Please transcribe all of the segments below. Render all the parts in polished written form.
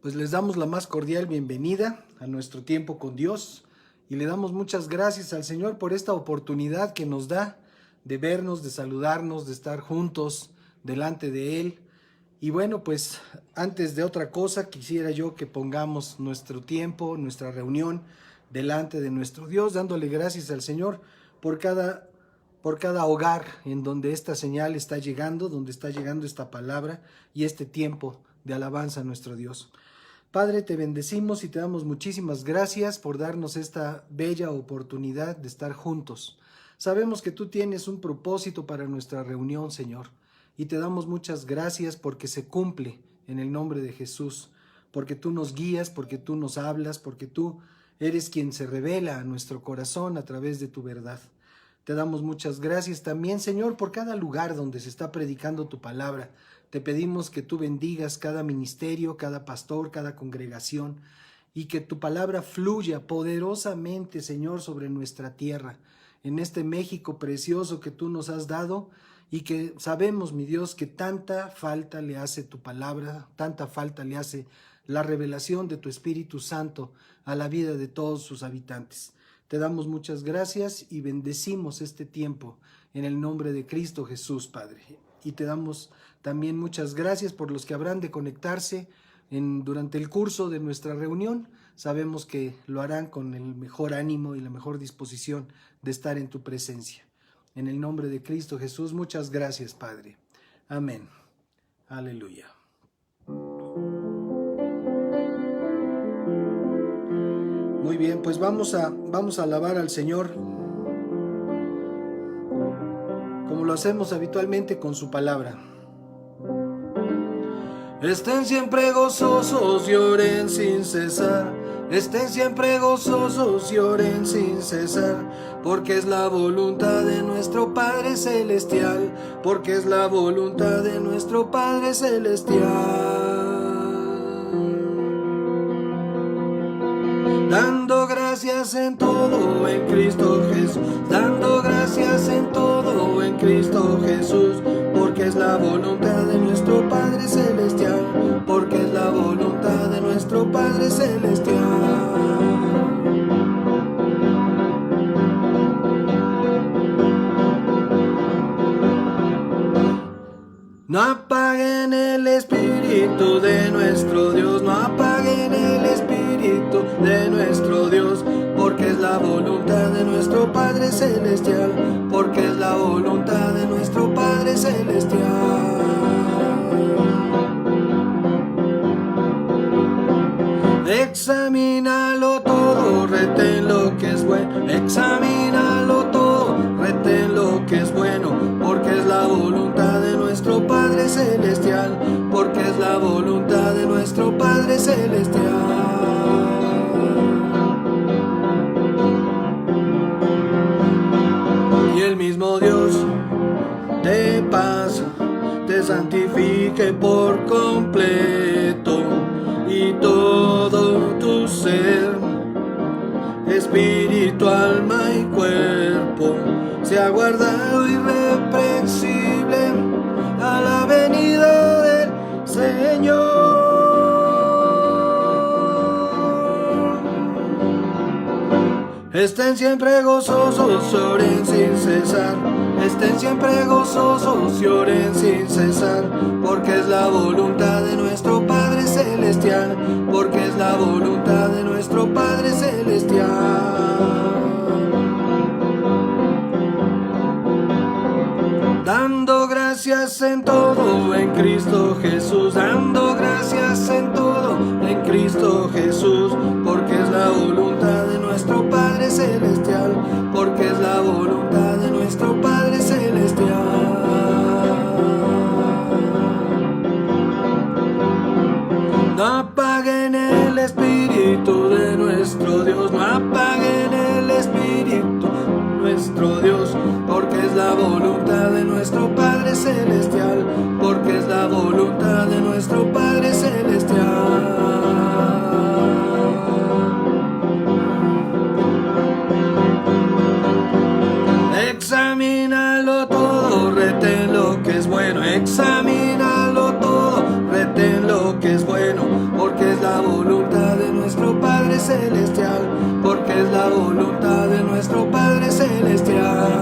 Pues les damos la más cordial bienvenida a nuestro tiempo con Dios y le damos muchas gracias al Señor por esta oportunidad que nos da de vernos, de saludarnos, de estar juntos delante de Él. Y bueno, pues antes de otra cosa quisiera yo que pongamos nuestro tiempo, nuestra reunión delante de nuestro Dios, dándole gracias al Señor por cada hogar en donde esta señal está llegando, donde está llegando esta palabra y este tiempo de alabanza a nuestro Dios. Padre, te bendecimos y te damos muchísimas gracias por darnos esta bella oportunidad de estar juntos. Sabemos que tú tienes un propósito para nuestra reunión, Señor, y te damos muchas gracias porque se cumple en el nombre de Jesús, porque tú nos guías, porque tú nos hablas, porque tú eres quien se revela a nuestro corazón a través de tu verdad. Te damos muchas gracias también, Señor, por cada lugar donde se está predicando tu palabra. Te pedimos que tú bendigas cada ministerio, cada pastor, cada congregación y que tu palabra fluya poderosamente, Señor, sobre nuestra tierra, en este México precioso que tú nos has dado y que sabemos, mi Dios, que tanta falta le hace tu palabra, tanta falta le hace la revelación de tu Espíritu Santo a la vida de todos sus habitantes. Te damos muchas gracias y bendecimos este tiempo en el nombre de Cristo Jesús, Padre. Y te damos también muchas gracias por los que habrán de conectarse durante el curso de nuestra reunión. Sabemos que lo harán con el mejor ánimo y la mejor disposición de estar en tu presencia. En el nombre de Cristo Jesús, muchas gracias, Padre. Amén. Aleluya. Muy bien, pues vamos a alabar al Señor como lo hacemos habitualmente con su palabra. Estén siempre gozosos y oren sin cesar. Estén siempre gozosos y oren sin cesar, porque es la voluntad de nuestro Padre Celestial, porque es la voluntad de nuestro Padre Celestial. Dando gracias en todo en Cristo Jesús, dando gracias en todo en Cristo Jesús, porque es la voluntad de nuestro Padre Celestial, porque es la voluntad de nuestro Padre Celestial. No apaguen el espíritu de nuestro Dios, no apaguen el espíritu de nuestro Dios, porque es la voluntad de nuestro Padre Celestial, porque es la voluntad de nuestro Padre Celestial. Examínalo todo, retén lo que es bueno, examínalo todo, retén lo que es bueno, porque es la voluntad de nuestro Padre Celestial, porque es la voluntad de nuestro Padre Celestial. Y el mismo Dios de paz te santifique por completo, y todo tu ser, espíritu, alma y cuerpo, sea guardado irreprensible a la venida del Señor. Estén siempre gozosos, oren sin cesar. Estén siempre gozosos y oren sin cesar, porque es la voluntad de nuestro Padre Celestial, porque es la voluntad de nuestro Padre Celestial. Dando gracias en todo en Cristo Jesús, dando gracias en todo en Cristo Jesús, porque es la voluntad de nuestro Padre Celestial, porque es la voluntad de nuestro Padre Celestial. No apaguen el espíritu de nuestro Dios, no apaguen el espíritu de nuestro Dios, porque es la voluntad de nuestro Padre Celestial, porque es la voluntad de nuestro Padre Celestial. Examínalo todo, retén lo que es bueno, examínalo todo, retén lo que es bueno, porque es la nuestro Padre Celestial.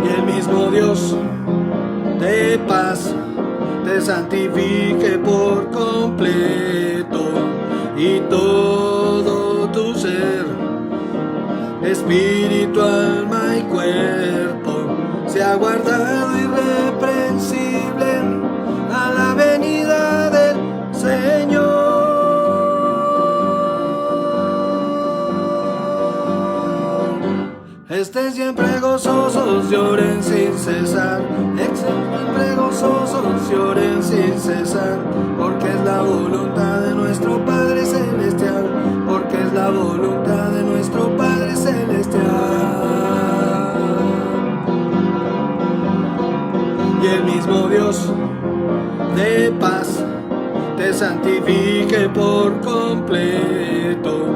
Y el mismo Dios de paz te santifique por completo, y todo tu ser, espíritu, alma y cuerpo, sea guardado irreprensible a la venida del Señor. Estén siempre gozosos, lloren sin cesar. Estén siempre gozosos, lloren sin cesar, porque es la voluntad de nuestro Padre Celestial, porque es la voluntad de nuestro Padre Celestial. Y el mismo Dios de paz te santifique por completo,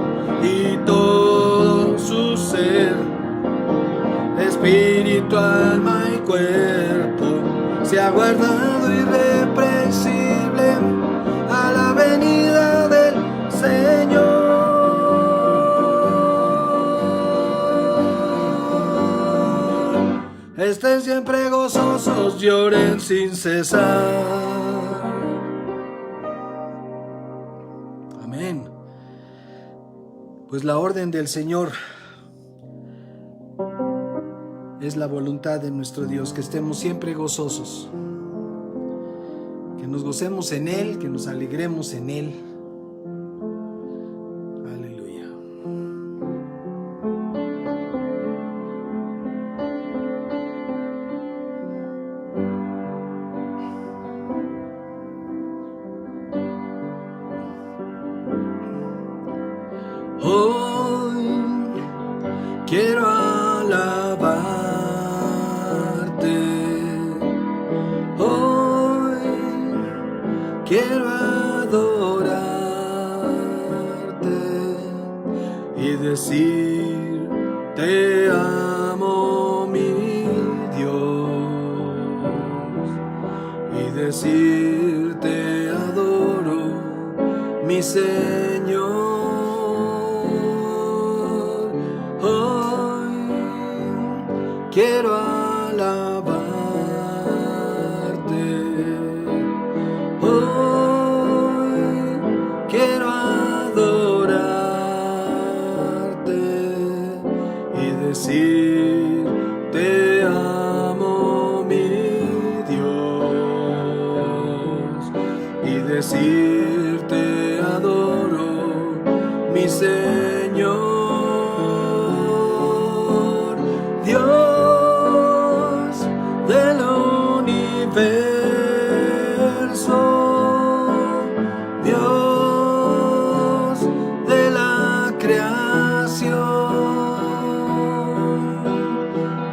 y todo su ser, espíritu, alma y cuerpo, sea guardado irreprensible a la venida del Señor. Estén siempre gozosos, lloren sin cesar. Amén. Pues la orden del Señor es la voluntad de nuestro Dios, que estemos siempre gozosos, que nos gocemos en Él, que nos alegremos en Él. Aleluya. Hoy quiero alabarte, hoy quiero adorarte y decir: te amo, mi Dios, y decir: te adoro, mi Señor. Hoy quiero alabarte, hoy quiero adorarte y decir: te amo, mi Dios, y decir: te adoro, mi Señor. Dios del universo, Dios de la creación,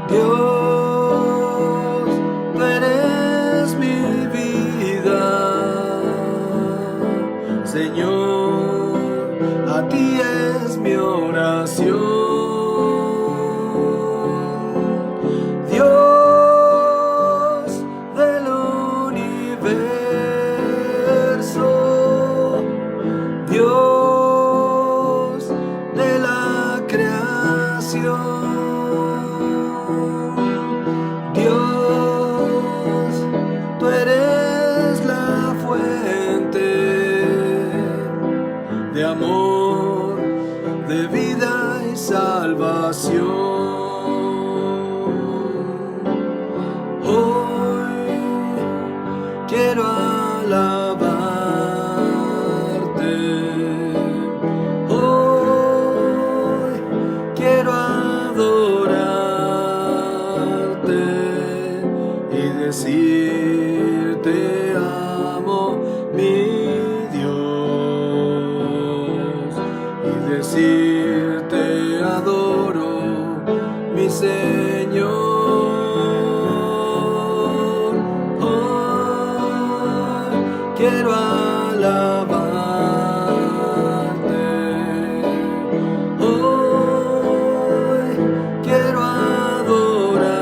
Dios, tú eres mi vida, Señor, a ti es mi oración. Dios de la creación, Dios, tú eres la fuente de amor, de vida y salvación. Hoy quiero alabarte, hoy quiero adorarte y decir: te amo, mi Dios, y decir: te adoro, mi Señor. Hoy quiero alabarte, hoy quiero adorarte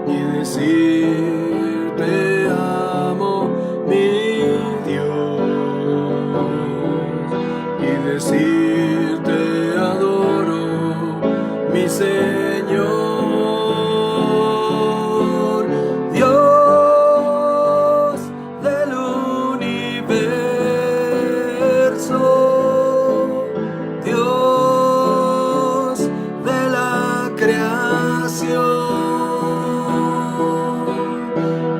y decir: Señor, Dios del universo, Dios de la creación,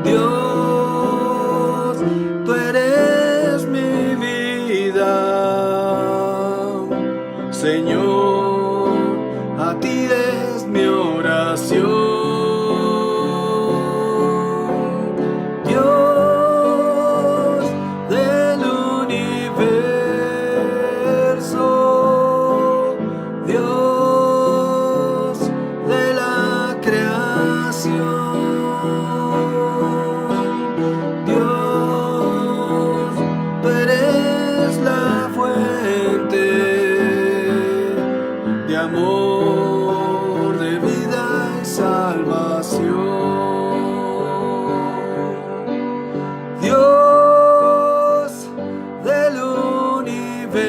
Dios, tú eres mi vida, Señor, a ti es mi oración. Dios del universo, Dios de la creación, Dios, tú eres la fuente de amor, de vida y salvación. Dios del universo,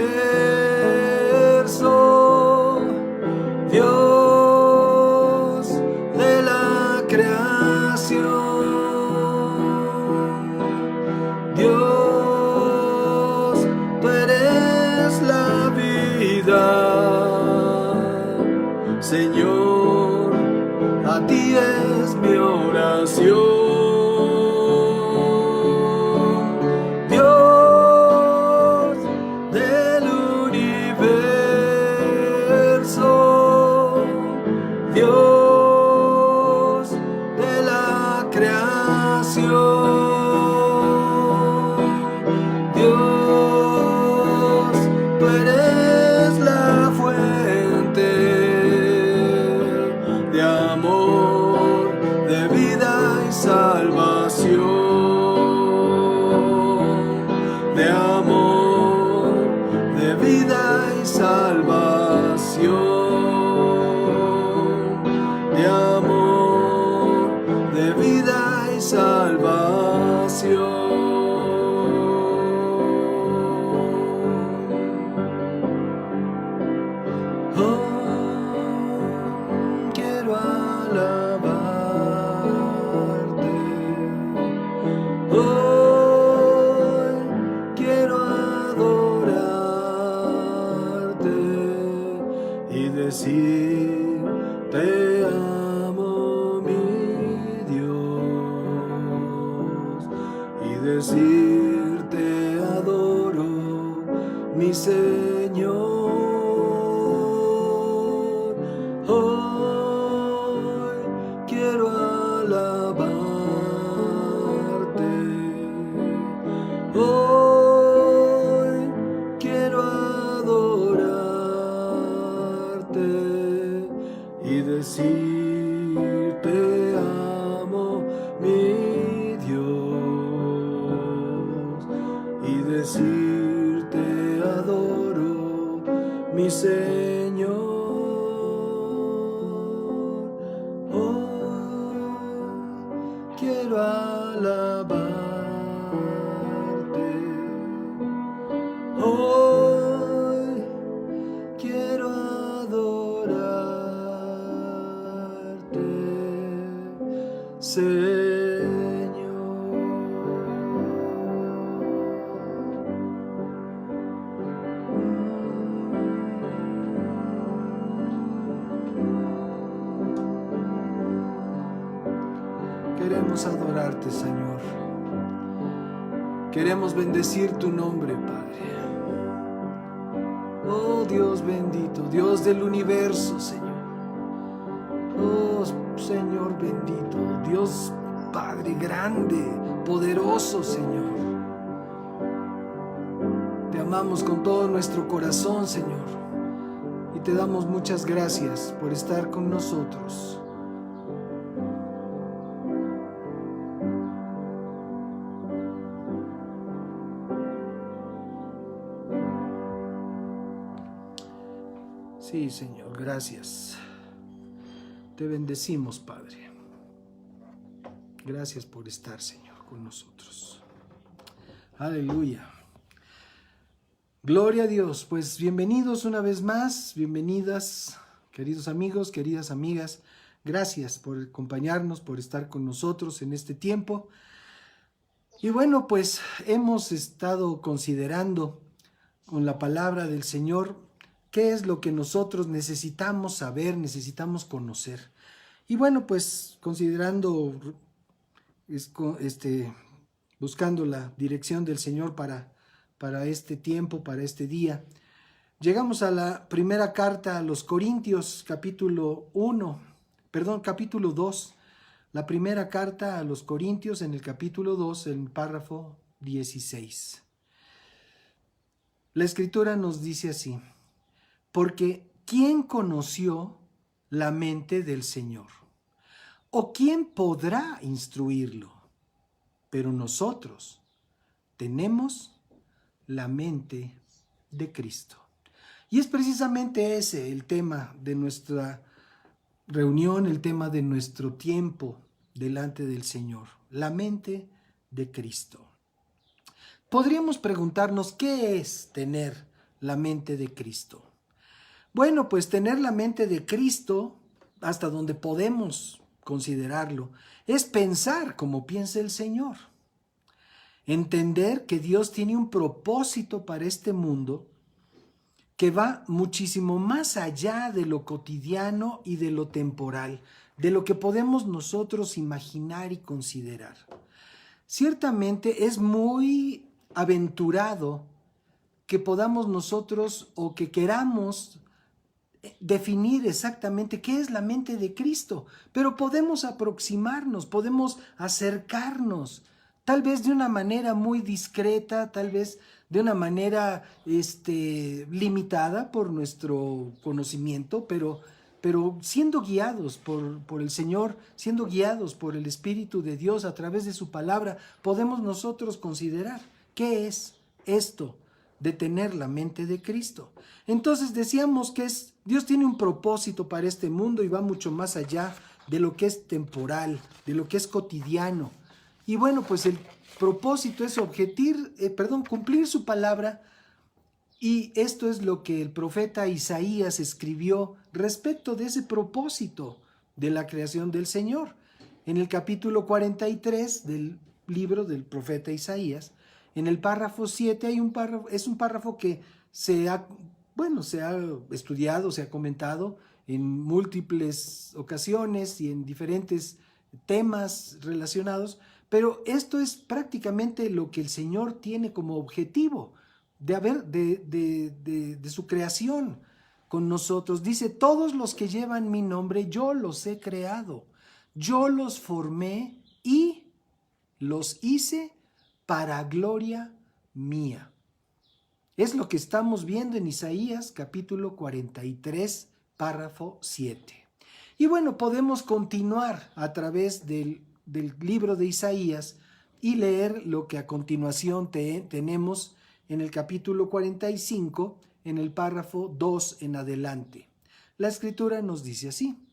Dios de la creación, Dios, tú eres la vida, Señor, a ti es mi oración. Dios del universo, Dios de la creación, Dios, tú eres la fuente de amor, de vida y salvación, de amor, de vida y salvación, de amor, de vida y salvación. Quiero alabarte, hoy quiero adorarte y decir te amo mi Dios, y decir te adoro mi Señor. Hoy quiero alabarte, hoy quiero adorarte y decir te amo mi Dios, y decir te adoro mi Señor. Quiero alabarte, hoy quiero adorarte, Señor. Queremos adorarte, Señor. Queremos bendecir tu nombre, Padre. Oh Dios bendito, Dios del universo, Señor. Oh Señor bendito, Dios Padre grande, poderoso, Señor. Te amamos con todo nuestro corazón, Señor. Y te damos muchas gracias por estar con nosotros. Sí, Señor, gracias. Te bendecimos, Padre. Gracias por estar, Señor, con nosotros. Aleluya. Gloria a Dios. Pues bienvenidos una vez más, bienvenidas Queridos amigos, queridas amigas, gracias por acompañarnos, por estar con nosotros en este tiempo. Y bueno, pues hemos estado considerando con la palabra del Señor qué es lo que nosotros necesitamos saber, necesitamos conocer. Y bueno, pues considerando, buscando la dirección del Señor para este tiempo, para este día, llegamos a la primera carta a los Corintios, capítulo 2. La primera carta a los Corintios en el capítulo 2, en el párrafo 16. La Escritura nos dice así: porque ¿quién conoció la mente del Señor? ¿O quién podrá instruirlo? Pero nosotros tenemos la mente de Cristo. Y es precisamente ese el tema de nuestra reunión, el tema de nuestro tiempo delante del Señor, la mente de Cristo. Podríamos preguntarnos, ¿qué es tener la mente de Cristo? Bueno, pues tener la mente de Cristo, hasta donde podemos considerarlo, es pensar como piensa el Señor. Entender que Dios tiene un propósito para este mundo que va muchísimo más allá de lo cotidiano y de lo temporal, de lo que podemos nosotros imaginar y considerar. Ciertamente es muy aventurado que podamos nosotros o que queramos definir exactamente qué es la mente de Cristo, pero podemos aproximarnos, podemos acercarnos, tal vez de una manera muy discreta, tal vez de una manera limitada por nuestro conocimiento, pero siendo guiados por el Señor, siendo guiados por el Espíritu de Dios a través de su palabra, podemos nosotros considerar qué es esto de tener la mente de Cristo. Entonces decíamos que Dios tiene un propósito para este mundo y va mucho más allá de lo que es temporal, de lo que es cotidiano. Y bueno, pues el propósito es cumplir su palabra, y esto es lo que el profeta Isaías escribió respecto de ese propósito de la creación del Señor. En el capítulo 43 del libro del profeta Isaías, en el párrafo 7 es un párrafo que se ha estudiado, se ha comentado en múltiples ocasiones y en diferentes temas relacionados, pero esto es prácticamente lo que el Señor tiene como objetivo de su creación con nosotros. Dice: todos los que llevan mi nombre, yo los he creado, yo los formé y los hice para gloria mía. Es lo que estamos viendo en Isaías capítulo 43, párrafo 7. Y bueno, podemos continuar a través del libro de Isaías y leer lo que a continuación tenemos en el capítulo 45, en el párrafo 2 en adelante. La Escritura nos dice así: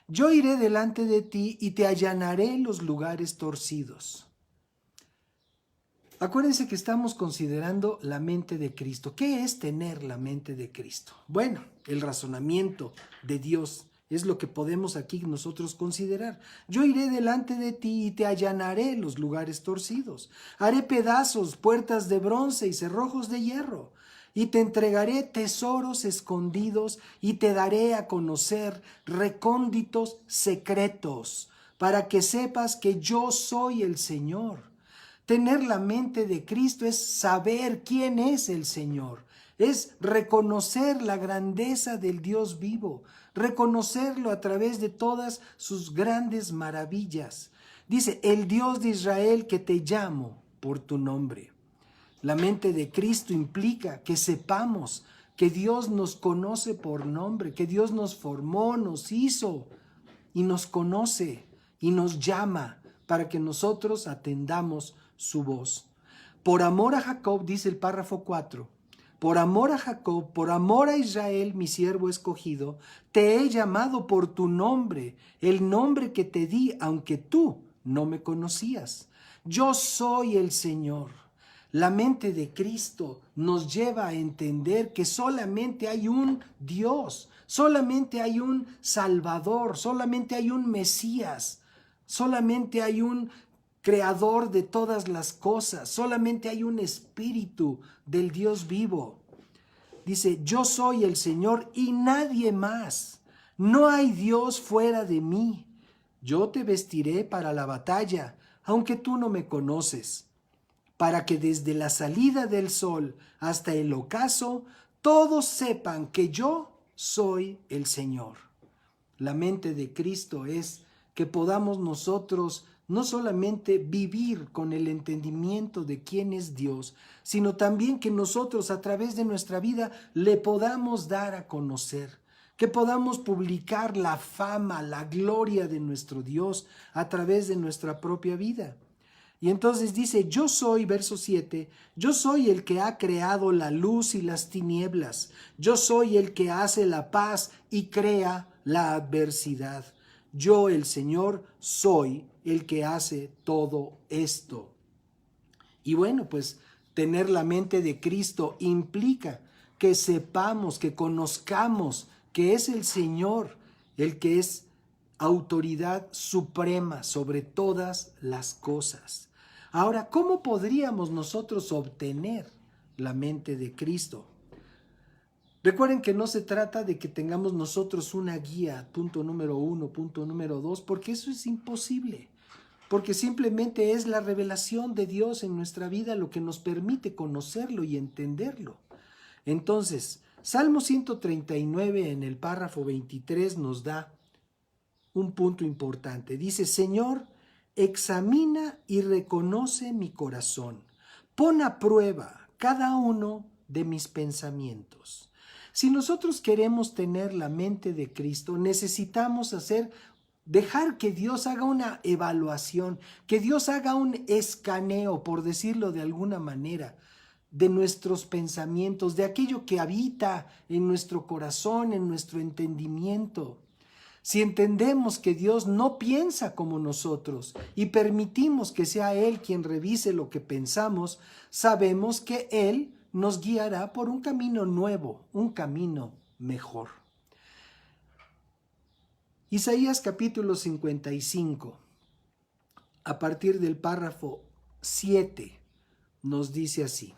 yo iré delante de ti y te allanaré los lugares torcidos. Acuérdense que estamos considerando la mente de Cristo. ¿Qué es tener la mente de Cristo? Bueno, el razonamiento de Dios es lo que podemos aquí nosotros considerar. Yo iré delante de ti y te allanaré los lugares torcidos. Haré pedazos, puertas de bronce y cerrojos de hierro. Y te entregaré tesoros escondidos y te daré a conocer recónditos secretos, para que sepas que yo soy el Señor. Tener la mente de Cristo es saber quién es el Señor, es reconocer la grandeza del Dios vivo, reconocerlo a través de todas sus grandes maravillas. Dice: el Dios de Israel, que te llamo por tu nombre. La mente de Cristo implica que sepamos que Dios nos conoce por nombre, que Dios nos formó, nos hizo y nos conoce y nos llama para que nosotros atendamos su voz. Por amor a Jacob, dice el párrafo 4, por amor a Jacob, por amor a Israel, mi siervo escogido, te he llamado por tu nombre, el nombre que te di, aunque tú no me conocías. Yo soy el Señor. La mente de Cristo nos lleva a entender que solamente hay un Dios, Solamente hay un Salvador, solamente hay un Mesías, solamente hay un Creador de todas las cosas, solamente hay un Espíritu del Dios vivo. Dice, yo soy el Señor y nadie más. No hay Dios fuera de mí. Yo te vestiré para la batalla, aunque tú no me conoces, para que desde la salida del sol hasta el ocaso, todos sepan que yo soy el Señor. La mente de Cristo es que podamos nosotros no solamente vivir con el entendimiento de quién es Dios, sino también que nosotros a través de nuestra vida le podamos dar a conocer, que podamos publicar la fama, la gloria de nuestro Dios a través de nuestra propia vida. Y entonces dice, yo soy, verso 7, yo soy el que ha creado la luz y las tinieblas, yo soy el que hace la paz y crea la adversidad. Yo, el Señor, soy el que hace todo esto. Y bueno, pues tener la mente de Cristo implica que sepamos, que conozcamos que es el Señor el que es autoridad suprema sobre todas las cosas. Ahora, ¿cómo podríamos nosotros obtener la mente de Cristo? Recuerden que no se trata de que tengamos nosotros una guía, punto número 1, punto número 2, porque eso es imposible, porque simplemente es la revelación de Dios en nuestra vida lo que nos permite conocerlo y entenderlo. Entonces, Salmo 139 en el párrafo 23 nos da un punto importante. Dice, Señor, examina y reconoce mi corazón. Pon a prueba cada uno de mis pensamientos. Si nosotros queremos tener la mente de Cristo, necesitamos dejar que Dios haga una evaluación, que Dios haga un escaneo, por decirlo de alguna manera, de nuestros pensamientos, de aquello que habita en nuestro corazón, en nuestro entendimiento. Si entendemos que Dios no piensa como nosotros y permitimos que sea Él quien revise lo que pensamos, sabemos que Él nos guiará por un camino nuevo, un camino mejor. Isaías capítulo 55, a partir del párrafo 7, nos dice así: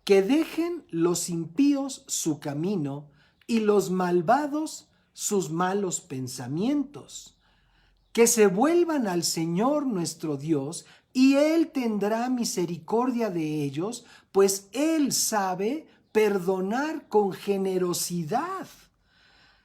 que dejen los impíos su camino y los malvados sus malos pensamientos, que se vuelvan al Señor nuestro Dios, y Él tendrá misericordia de ellos, pues Él sabe perdonar con generosidad.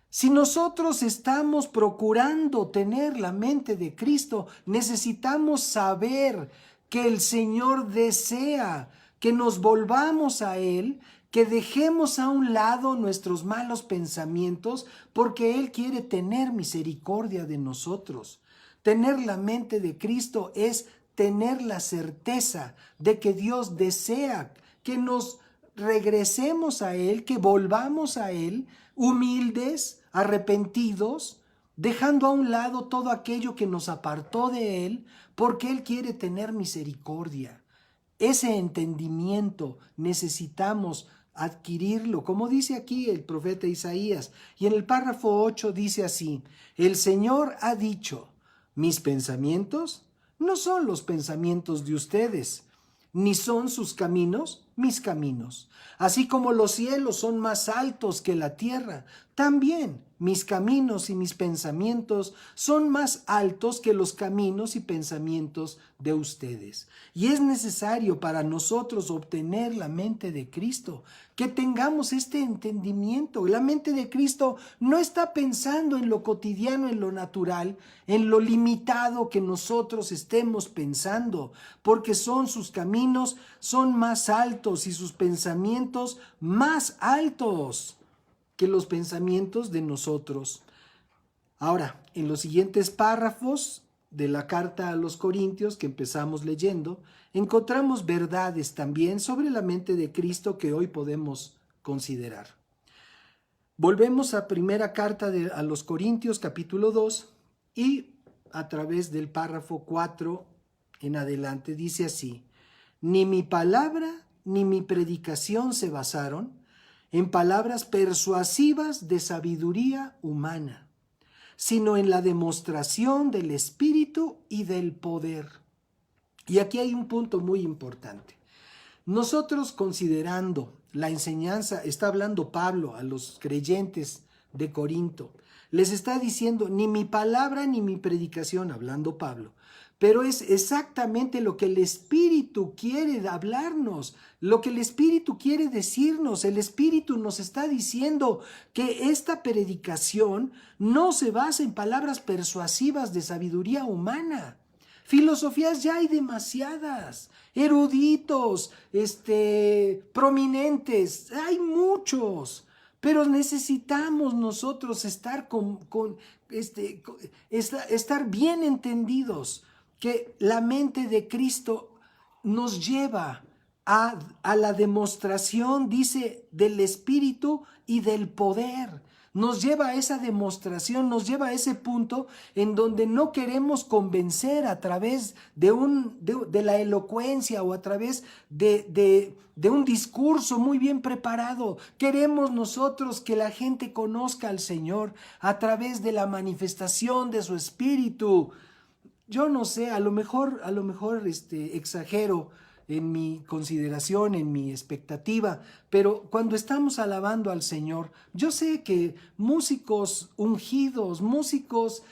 Si nosotros estamos procurando tener la mente de Cristo, necesitamos saber que el Señor desea que nos volvamos a Él, que dejemos a un lado nuestros malos pensamientos, porque Él quiere tener misericordia de nosotros. Tener la mente de Cristo es tener la certeza de que Dios desea que nos regresemos a Él, que volvamos a Él, humildes, arrepentidos, dejando a un lado todo aquello que nos apartó de Él, porque Él quiere tener misericordia. Ese entendimiento necesitamos adquirirlo, como dice aquí el profeta Isaías. Y en el párrafo 8 dice así: el Señor ha dicho, mis pensamientos no son los pensamientos de ustedes, ni son sus caminos mis caminos. Así como los cielos son más altos que la tierra, también mis caminos y mis pensamientos son más altos que los caminos y pensamientos de ustedes. Y es necesario para nosotros obtener la mente de Cristo, que tengamos este entendimiento. La mente de Cristo no está pensando en lo cotidiano, en lo natural, en lo limitado que nosotros estemos pensando, porque sus caminos son más altos y sus pensamientos más altos que los pensamientos de nosotros. Ahora, en los siguientes párrafos de la carta a los Corintios que empezamos leyendo, encontramos verdades también sobre la mente de Cristo que hoy podemos considerar. Volvemos a primera carta a los Corintios capítulo 2 y a través del párrafo 4 en adelante dice así: ni mi palabra ni mi predicación se basaron en palabras persuasivas de sabiduría humana, sino en la demostración del Espíritu y del poder. Y aquí hay un punto muy importante. Nosotros, considerando la enseñanza, está hablando Pablo a los creyentes de Corinto, les está diciendo, ni mi palabra ni mi predicación, hablando Pablo, pero es exactamente lo que el Espíritu quiere hablarnos, lo que el Espíritu quiere decirnos. El Espíritu nos está diciendo que esta predicación no se basa en palabras persuasivas de sabiduría humana. Filosofías ya hay demasiadas, eruditos, prominentes, hay muchos, pero necesitamos nosotros estar estar bien entendidos que la mente de Cristo nos lleva a la demostración, dice, del Espíritu y del poder. Nos lleva a esa demostración, nos lleva a ese punto en donde no queremos convencer a través de la elocuencia o a través de un discurso muy bien preparado. Queremos nosotros que la gente conozca al Señor a través de la manifestación de su Espíritu. Yo no sé, a lo mejor exagero en mi consideración, en mi expectativa, pero cuando estamos alabando al Señor, yo sé que músicos ungidos, músicos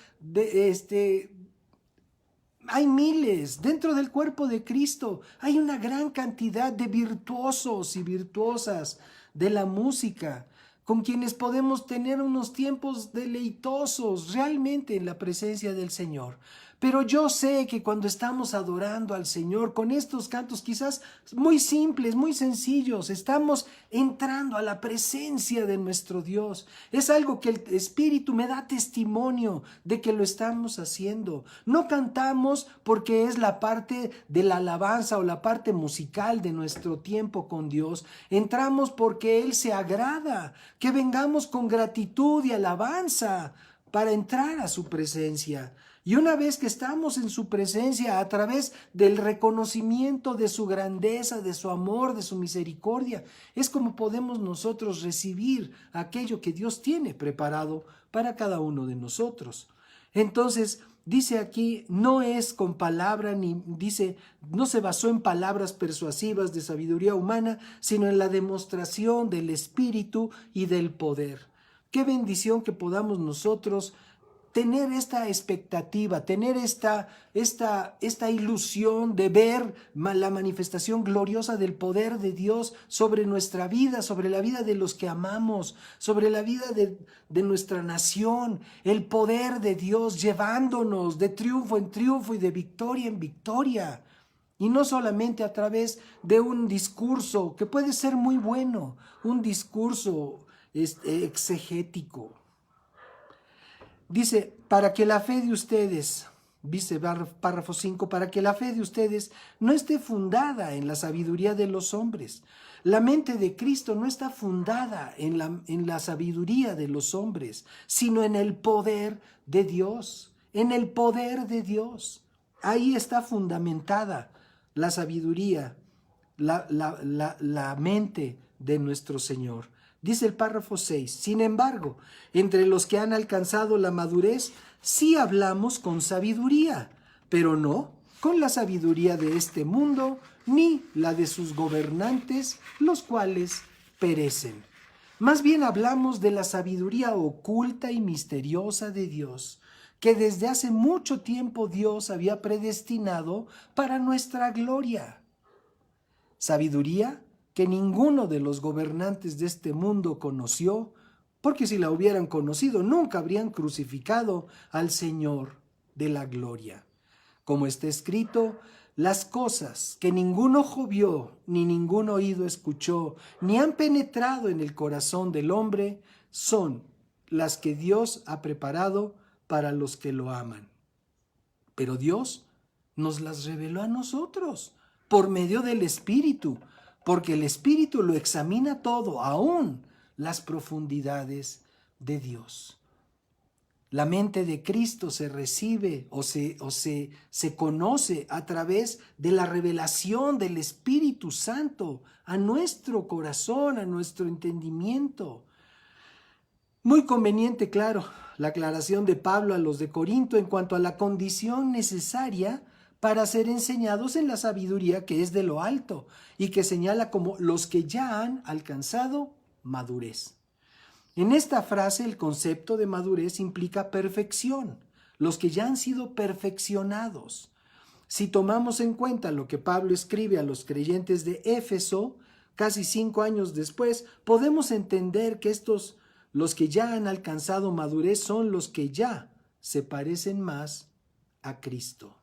hay miles dentro del cuerpo de Cristo, hay una gran cantidad de virtuosos y virtuosas de la música, con quienes podemos tener unos tiempos deleitosos realmente en la presencia del Señor. Pero yo sé que cuando estamos adorando al Señor con estos cantos quizás muy simples, muy sencillos, estamos entrando a la presencia de nuestro Dios. Es algo que el Espíritu me da testimonio de que lo estamos haciendo. No cantamos porque es la parte de la alabanza o la parte musical de nuestro tiempo con Dios. Entramos porque Él se agrada, que vengamos con gratitud y alabanza para entrar a su presencia. Y una vez que estamos en su presencia, a través del reconocimiento de su grandeza, de su amor, de su misericordia, es como podemos nosotros recibir aquello que Dios tiene preparado para cada uno de nosotros. Entonces, dice aquí, no es con palabra, no se basó en palabras persuasivas de sabiduría humana, sino en la demostración del Espíritu y del poder. Qué bendición que podamos nosotros tener esta expectativa, tener esta ilusión de ver la manifestación gloriosa del poder de Dios sobre nuestra vida, sobre la vida de los que amamos, sobre la vida de nuestra nación, el poder de Dios llevándonos de triunfo en triunfo y de victoria en victoria. Y no solamente a través de un discurso que puede ser muy bueno, un discurso exegético. Dice, para que la fe de ustedes, dice párrafo 5, para que la fe de ustedes no esté fundada en la sabiduría de los hombres. La mente de Cristo no está fundada en la sabiduría de los hombres, sino en el poder de Dios, en el poder de Dios. Ahí está fundamentada la sabiduría, la mente de nuestro Señor. Dice el párrafo 6, sin embargo, entre los que han alcanzado la madurez, sí hablamos con sabiduría, pero no con la sabiduría de este mundo, ni la de sus gobernantes, los cuales perecen. Más bien hablamos de la sabiduría oculta y misteriosa de Dios, que desde hace mucho tiempo Dios había predestinado para nuestra gloria. Sabiduría que ninguno de los gobernantes de este mundo conoció, porque si la hubieran conocido nunca habrían crucificado al Señor de la gloria. Como está escrito, las cosas que ningún ojo vio, ni ningún oído escuchó, ni han penetrado en el corazón del hombre, son las que Dios ha preparado para los que lo aman. Pero Dios nos las reveló a nosotros por medio del Espíritu, porque el Espíritu lo examina todo, aún las profundidades de Dios. La mente de Cristo se recibe o se conoce a través de la revelación del Espíritu Santo a nuestro corazón, a nuestro entendimiento. Muy conveniente, claro, la aclaración de Pablo a los de Corinto en cuanto a la condición necesaria para ser enseñados en la sabiduría que es de lo alto y que señala como los que ya han alcanzado madurez. En esta frase el concepto de madurez implica perfección, los que ya han sido perfeccionados. Si tomamos en cuenta lo que Pablo escribe a los creyentes de Éfeso, casi 5 años después, podemos entender que los que ya han alcanzado madurez, son los que ya se parecen más a Cristo.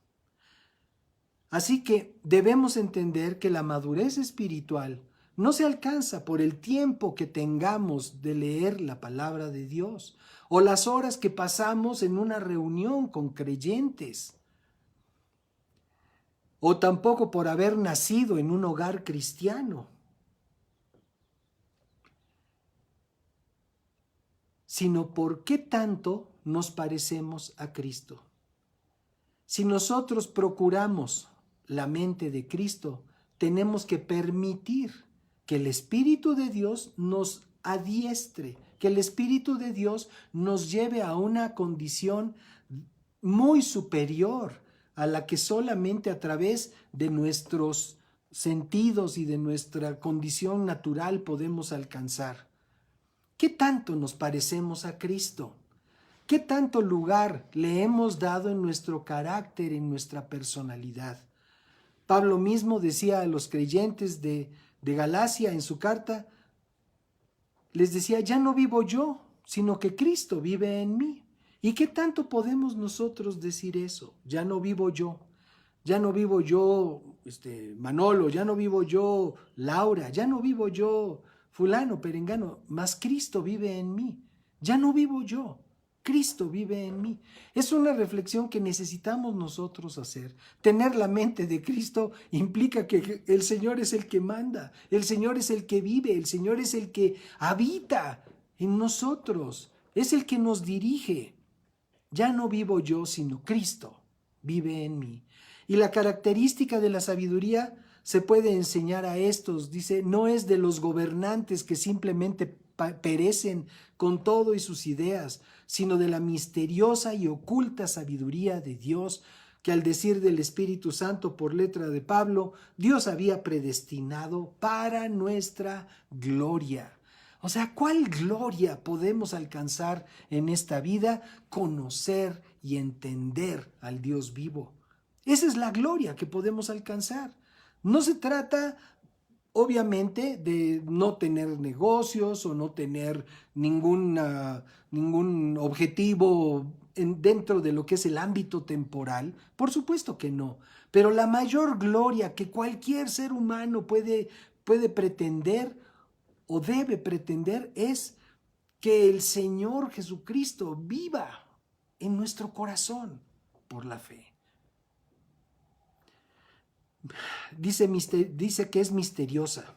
Así que debemos entender que la madurez espiritual no se alcanza por el tiempo que tengamos de leer la palabra de Dios o las horas que pasamos en una reunión con creyentes, o tampoco por haber nacido en un hogar cristiano, sino por qué tanto nos parecemos a Cristo. Si nosotros procuramos la mente de Cristo, tenemos que permitir que el Espíritu de Dios nos adiestre, que el Espíritu de Dios nos lleve a una condición muy superior a la que solamente a través de nuestros sentidos y de nuestra condición natural podemos alcanzar. ¿Qué tanto nos parecemos a Cristo? ¿Qué tanto lugar le hemos dado en nuestro carácter, en nuestra personalidad? Pablo mismo decía a los creyentes de Galacia en su carta, les decía, ya no vivo yo, sino que Cristo vive en mí. ¿Y qué tanto podemos nosotros decir eso? Ya no vivo yo, Manolo, ya no vivo yo, Laura, ya no vivo yo, fulano, perengano, mas Cristo vive en mí. Ya no vivo yo, Cristo vive en mí. Es una reflexión que necesitamos nosotros hacer. Tener la mente de Cristo implica que el Señor es el que manda, el Señor es el que vive, el Señor es el que habita en nosotros, es el que nos dirige. Ya no vivo yo, sino Cristo vive en mí. Y la característica de la sabiduría se puede enseñar a estos. Dice, no es de los gobernantes que simplemente perecen con todo y sus ideas, sino de la misteriosa y oculta sabiduría de Dios, que al decir del Espíritu Santo por letra de Pablo, Dios había predestinado para nuestra gloria. O sea, ¿cuál gloria podemos alcanzar en esta vida? Conocer y entender al Dios vivo. Esa es la gloria que podemos alcanzar. No se trata, obviamente, de no tener negocios o no tener ningún objetivo dentro de lo que es el ámbito temporal. Por supuesto que no. Pero la mayor gloria que cualquier ser humano puede pretender o debe pretender es que el Señor Jesucristo viva en nuestro corazón por la fe. Dice que es misteriosa,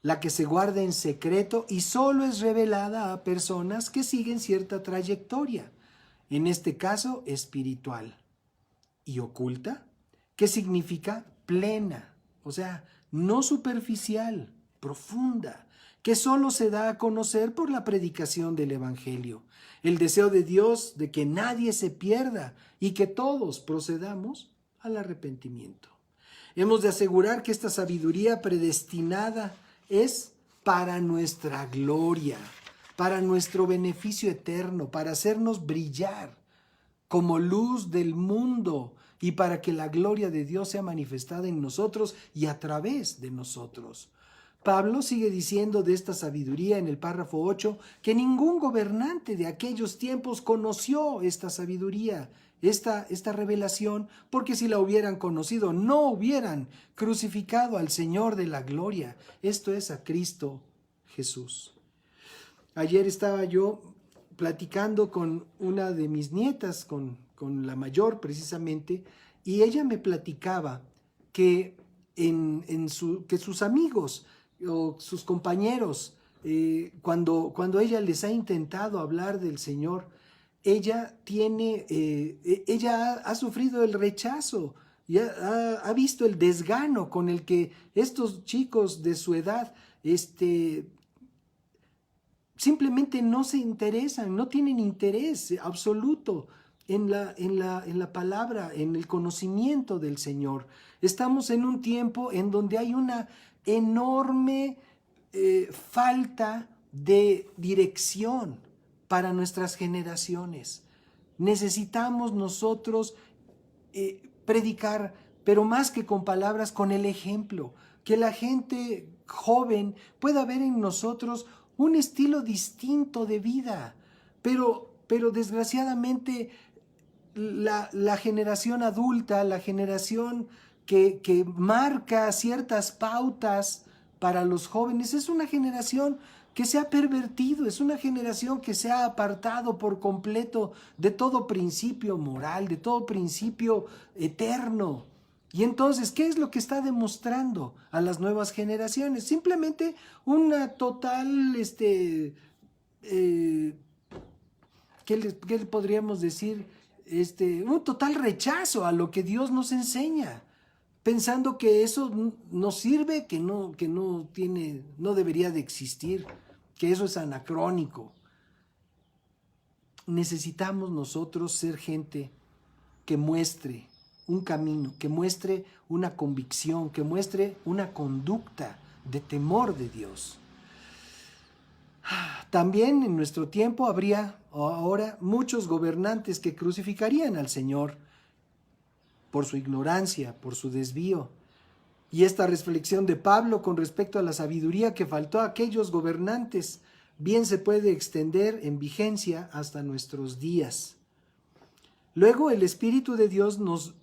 la que se guarda en secreto y solo es revelada a personas que siguen cierta trayectoria, en este caso espiritual. Y oculta, que significa plena, o sea, no superficial, profunda, que solo se da a conocer por la predicación del Evangelio. El deseo de Dios de que nadie se pierda y que todos procedamos al arrepentimiento. Hemos de asegurar que esta sabiduría predestinada es para nuestra gloria, para nuestro beneficio eterno, para hacernos brillar como luz del mundo y para que la gloria de Dios sea manifestada en nosotros y a través de nosotros. Pablo sigue diciendo de esta sabiduría en el párrafo 8 que ningún gobernante de aquellos tiempos conoció esta sabiduría, esta revelación, porque si la hubieran conocido no hubieran crucificado al Señor de la gloria, esto es a Cristo Jesús. Ayer estaba yo platicando con una de mis nietas, con la mayor precisamente, y ella me platicaba que, que sus amigos o sus compañeros, cuando ella les ha intentado hablar del Señor, ella ha sufrido el rechazo y ha visto el desgano con el que estos chicos de su edad, simplemente no se interesan, no tienen interés absoluto en la palabra, en el conocimiento del Señor. Estamos en un tiempo en donde hay una enorme falta de dirección para nuestras generaciones. Necesitamos nosotros predicar, pero más que con palabras, con el ejemplo, que la gente joven pueda ver en nosotros un estilo distinto de vida, pero desgraciadamente la generación adulta, la generación que marca ciertas pautas para los jóvenes, es una generación que se ha pervertido, es una generación que se ha apartado por completo de todo principio moral, de todo principio eterno. Y entonces, ¿qué es lo que está demostrando a las nuevas generaciones? Simplemente una total, ¿qué le podríamos decir? Un total rechazo a lo que Dios nos enseña, pensando que eso nos sirve, que no debería de existir, que eso es anacrónico. Necesitamos nosotros ser gente que muestre un camino, que muestre una convicción, que muestre una conducta de temor de Dios. También en nuestro tiempo habría ahora muchos gobernantes que crucificarían al Señor por su ignorancia, por su desvío. Y esta reflexión de Pablo con respecto a la sabiduría que faltó a aquellos gobernantes bien se puede extender en vigencia hasta nuestros días. Luego el Espíritu de Dios nos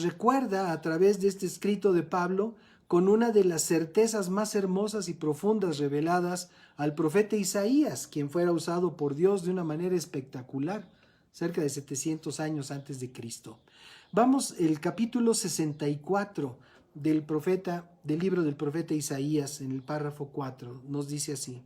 recuerda a través de este escrito de Pablo con una de las certezas más hermosas y profundas reveladas al profeta Isaías, quien fuera usado por Dios de una manera espectacular, cerca de 700 años antes de Cristo. Vamos, el capítulo 64 del libro del profeta Isaías, en el párrafo 4, nos dice así: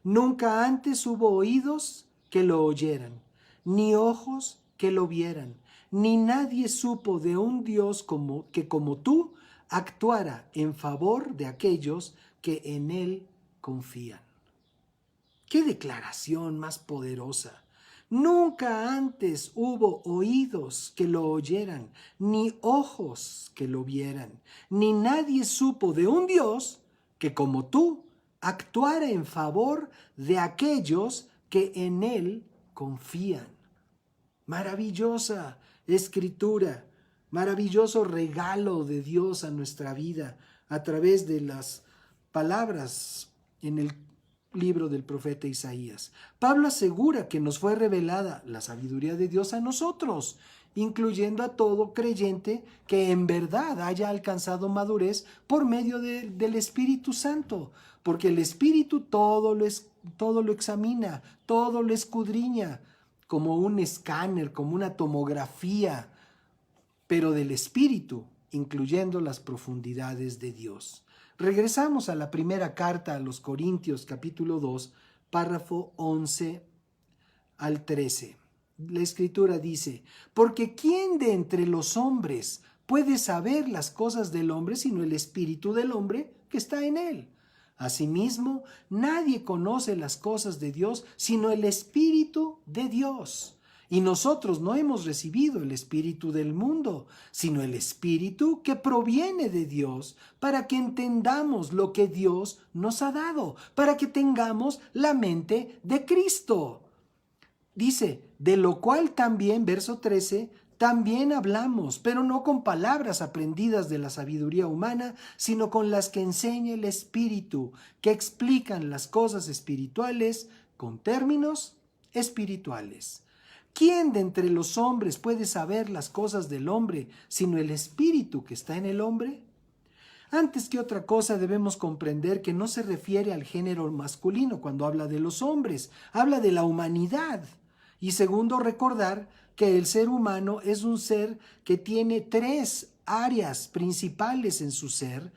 Nunca antes hubo oídos que lo oyeran, ni ojos que lo vieran, ni nadie supo de un Dios que como tú actuara en favor de aquellos que en él confían. ¡Qué declaración más poderosa! Nunca antes hubo oídos que lo oyeran, ni ojos que lo vieran, ni nadie supo de un Dios que como tú actuara en favor de aquellos que en él confían. Maravillosa escritura, maravilloso regalo de Dios a nuestra vida a través de las palabras en el libro del profeta Isaías. Pablo asegura que nos fue revelada la sabiduría de Dios a nosotros, incluyendo a todo creyente que en verdad haya alcanzado madurez por medio del Espíritu Santo, porque el Espíritu todo lo examina, todo lo escudriña, como un escáner, como una tomografía, pero del Espíritu, incluyendo las profundidades de Dios. Regresamos a la primera carta a los Corintios, capítulo 2, párrafo 11 al 13. La Escritura dice: porque ¿quién de entre los hombres puede saber las cosas del hombre sino el espíritu del hombre que está en él? Asimismo, nadie conoce las cosas de Dios sino el Espíritu de Dios. Y nosotros no hemos recibido el espíritu del mundo, sino el Espíritu que proviene de Dios, para que entendamos lo que Dios nos ha dado, para que tengamos la mente de Cristo. Dice, de lo cual también, verso 13, también hablamos, pero no con palabras aprendidas de la sabiduría humana, sino con las que enseña el Espíritu, que explican las cosas espirituales con términos espirituales. ¿Quién de entre los hombres puede saber las cosas del hombre, sino el Espíritu que está en el hombre? Antes que otra cosa debemos comprender que no se refiere al género masculino cuando habla de los hombres, habla de la humanidad. Y segundo, recordar que el ser humano es un ser que tiene 3 áreas principales en su ser,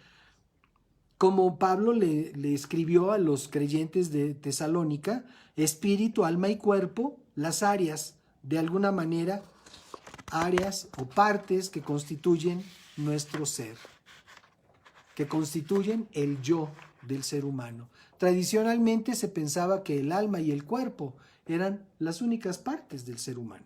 como Pablo le escribió a los creyentes de Tesalónica: espíritu, alma y cuerpo, las áreas, de alguna manera, áreas o partes que constituyen nuestro ser, que constituyen el yo del ser humano. Tradicionalmente se pensaba que el alma y el cuerpo eran las únicas partes del ser humano.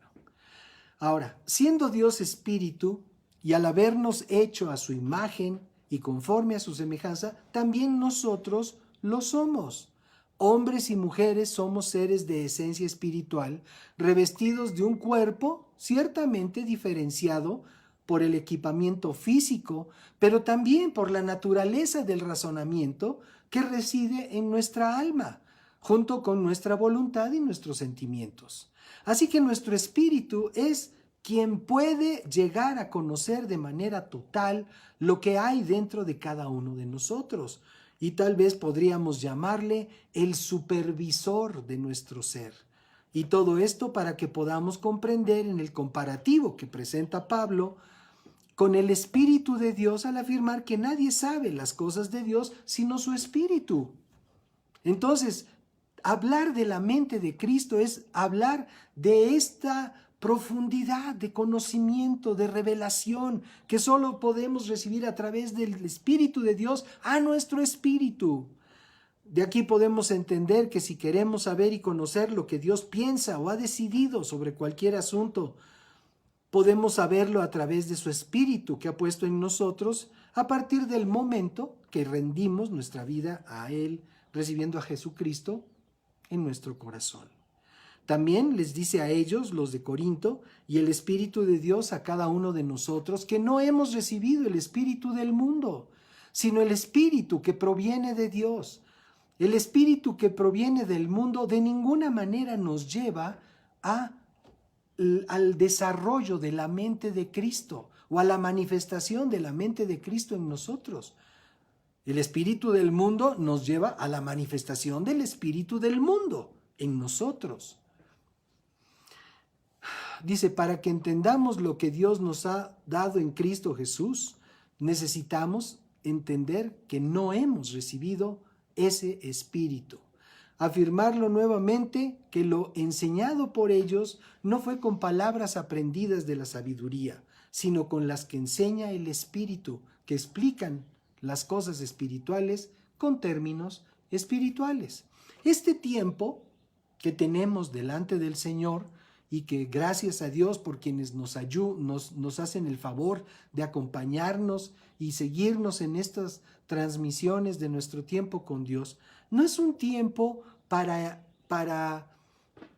Ahora, siendo Dios espíritu y al habernos hecho a su imagen y conforme a su semejanza, también nosotros lo somos. Hombres y mujeres somos seres de esencia espiritual, revestidos de un cuerpo ciertamente diferenciado por el equipamiento físico, pero también por la naturaleza del razonamiento que reside en nuestra alma, junto con nuestra voluntad y nuestros sentimientos. Así que nuestro espíritu es quien puede llegar a conocer de manera total lo que hay dentro de cada uno de nosotros. Y tal vez podríamos llamarle el supervisor de nuestro ser. Y todo esto para que podamos comprender en el comparativo que presenta Pablo con el Espíritu de Dios al afirmar que nadie sabe las cosas de Dios sino su Espíritu. Entonces, hablar de la mente de Cristo es hablar de esta profundidad de conocimiento, de revelación, que solo podemos recibir a través del Espíritu de Dios a nuestro espíritu. De aquí podemos entender que si queremos saber y conocer lo que Dios piensa o ha decidido sobre cualquier asunto, podemos saberlo a través de su Espíritu que ha puesto en nosotros a partir del momento que rendimos nuestra vida a Él, recibiendo a Jesucristo en nuestro corazón. También les dice a ellos, los de Corinto, y el Espíritu de Dios a cada uno de nosotros, que no hemos recibido el espíritu del mundo, sino el Espíritu que proviene de Dios. El Espíritu que proviene del mundo de ninguna manera nos lleva al desarrollo de la mente de Cristo o a la manifestación de la mente de Cristo en nosotros. El espíritu del mundo nos lleva a la manifestación del espíritu del mundo en nosotros. Dice, para que entendamos lo que Dios nos ha dado en Cristo Jesús, necesitamos entender que no hemos recibido ese espíritu. Afirmarlo nuevamente, que lo enseñado por ellos no fue con palabras aprendidas de la sabiduría, sino con las que enseña el Espíritu, que explican las cosas espirituales con términos espirituales. Este tiempo que tenemos delante del Señor y que gracias a Dios por quienes nos hacen el favor de acompañarnos y seguirnos en estas transmisiones de nuestro tiempo con Dios, no es un tiempo para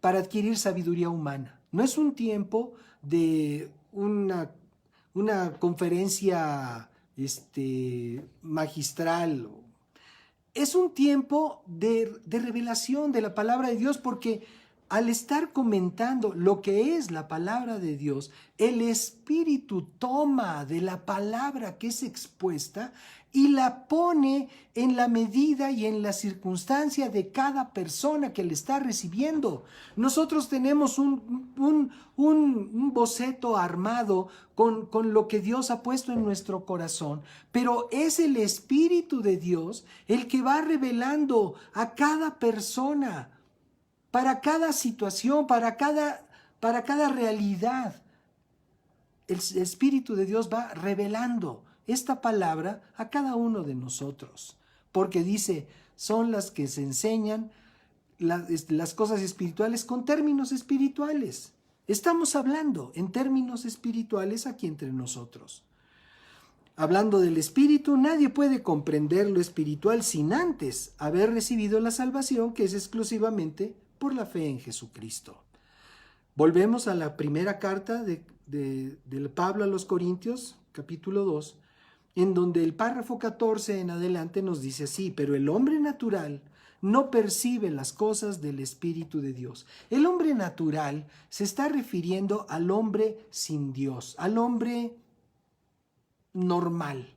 adquirir sabiduría humana, no es un tiempo de una conferencia magistral. Es un tiempo de revelación de la palabra de Dios, porque al estar comentando lo que es la palabra de Dios, el Espíritu toma de la palabra que es expuesta y la pone en la medida y en la circunstancia de cada persona que le está recibiendo. Nosotros tenemos un boceto armado con lo que Dios ha puesto en nuestro corazón, pero es el Espíritu de Dios el que va revelando a cada persona, para cada situación, para cada realidad. El Espíritu de Dios va revelando esta palabra a cada uno de nosotros, porque dice, son las que se enseñan las cosas espirituales con términos espirituales. Estamos hablando en términos espirituales aquí entre nosotros. Hablando del Espíritu, nadie puede comprender lo espiritual sin antes haber recibido la salvación, que es exclusivamente por la fe en Jesucristo. Volvemos a la primera carta de Pablo a los Corintios, capítulo 2, en donde el párrafo 14 en adelante nos dice así: pero el hombre natural no percibe las cosas del Espíritu de Dios. El hombre natural se está refiriendo al hombre sin Dios, al hombre normal,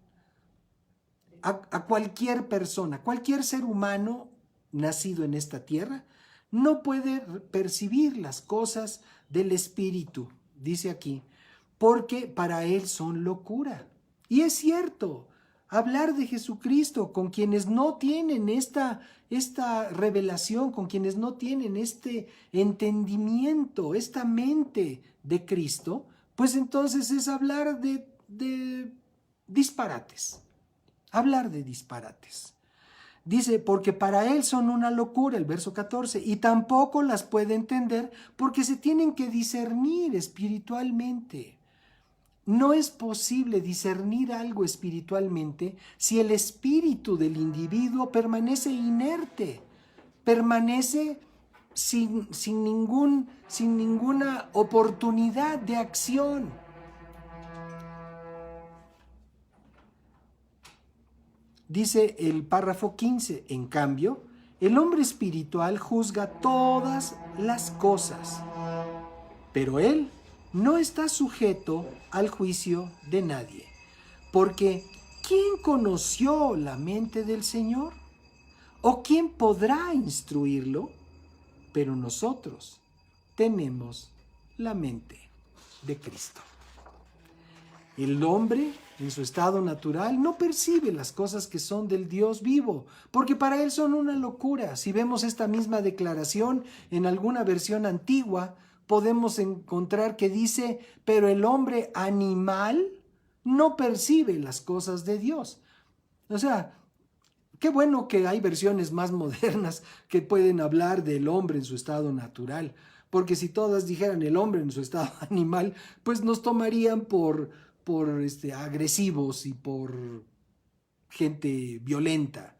a cualquier persona, cualquier ser humano nacido en esta tierra no puede percibir las cosas del Espíritu, dice aquí, porque para él son locura. Y es cierto, hablar de Jesucristo con quienes no tienen esta revelación, con quienes no tienen este entendimiento, esta mente de Cristo, pues entonces es hablar de disparates, hablar de disparates. Dice, porque para él son una locura, el verso 14, y tampoco las puede entender porque se tienen que discernir espiritualmente. No es posible discernir algo espiritualmente si el espíritu del individuo permanece inerte, permanece sin ninguna oportunidad de acción. Dice el párrafo 15, en cambio, el hombre espiritual juzga todas las cosas, pero él no está sujeto al juicio de nadie, porque ¿quién conoció la mente del Señor? ¿O quién podrá instruirlo? Pero nosotros tenemos la mente de Cristo. El hombre, en su estado natural, no percibe las cosas que son del Dios vivo, porque para él son una locura. Si vemos esta misma declaración en alguna versión antigua, podemos encontrar que dice, pero el hombre animal no percibe las cosas de Dios. O sea, qué bueno que hay versiones más modernas que pueden hablar del hombre en su estado natural, porque si todas dijeran el hombre en su estado animal, pues nos tomarían por agresivos y por gente violenta,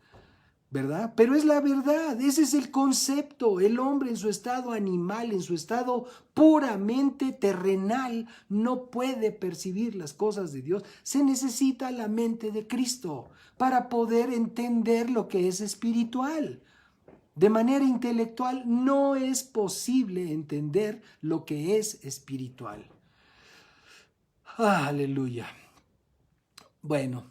¿verdad? Pero es la verdad, ese es el concepto. El hombre en su estado animal, en su estado puramente terrenal, no puede percibir las cosas de Dios. Se necesita la mente de Cristo para poder entender lo que es espiritual. De manera intelectual no es posible entender lo que es espiritual. Aleluya. Bueno,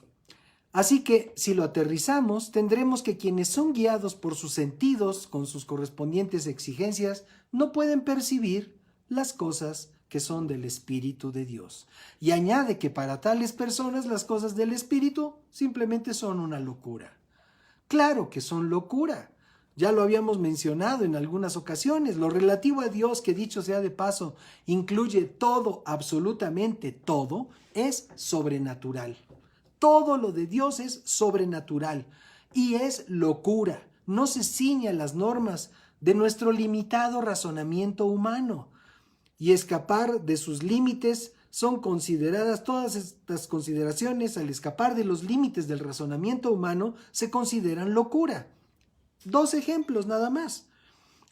así que si lo aterrizamos, tendremos que quienes son guiados por sus sentidos con sus correspondientes exigencias no pueden percibir las cosas que son del Espíritu de Dios. Y añade que para tales personas las cosas del Espíritu simplemente son una locura. Claro que son locura. Ya lo habíamos mencionado en algunas ocasiones. Lo relativo a Dios, que dicho sea de paso, incluye todo, absolutamente todo, es sobrenatural. Todo lo de Dios es sobrenatural y es locura. No se ciña a las normas de nuestro limitado razonamiento humano. Y escapar de sus límites son consideradas, todas estas consideraciones, al escapar de los límites del razonamiento humano, se consideran locura. 2 ejemplos nada más.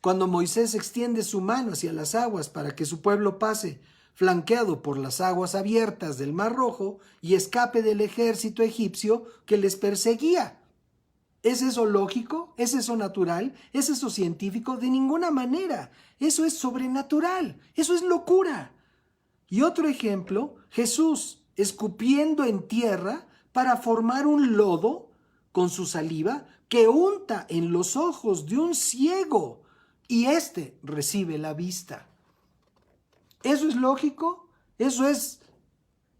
Cuando Moisés extiende su mano hacia las aguas para que su pueblo pase, flanqueado por las aguas abiertas del Mar Rojo, y escape del ejército egipcio que les perseguía. ¿Es eso lógico? ¿Es eso natural? ¿Es eso científico? De ninguna manera. Eso es sobrenatural. Eso es locura. Y otro ejemplo, Jesús escupiendo en tierra para formar un lodo con su saliva que unta en los ojos de un ciego y éste recibe la vista. ¿Eso es lógico? ¿Eso es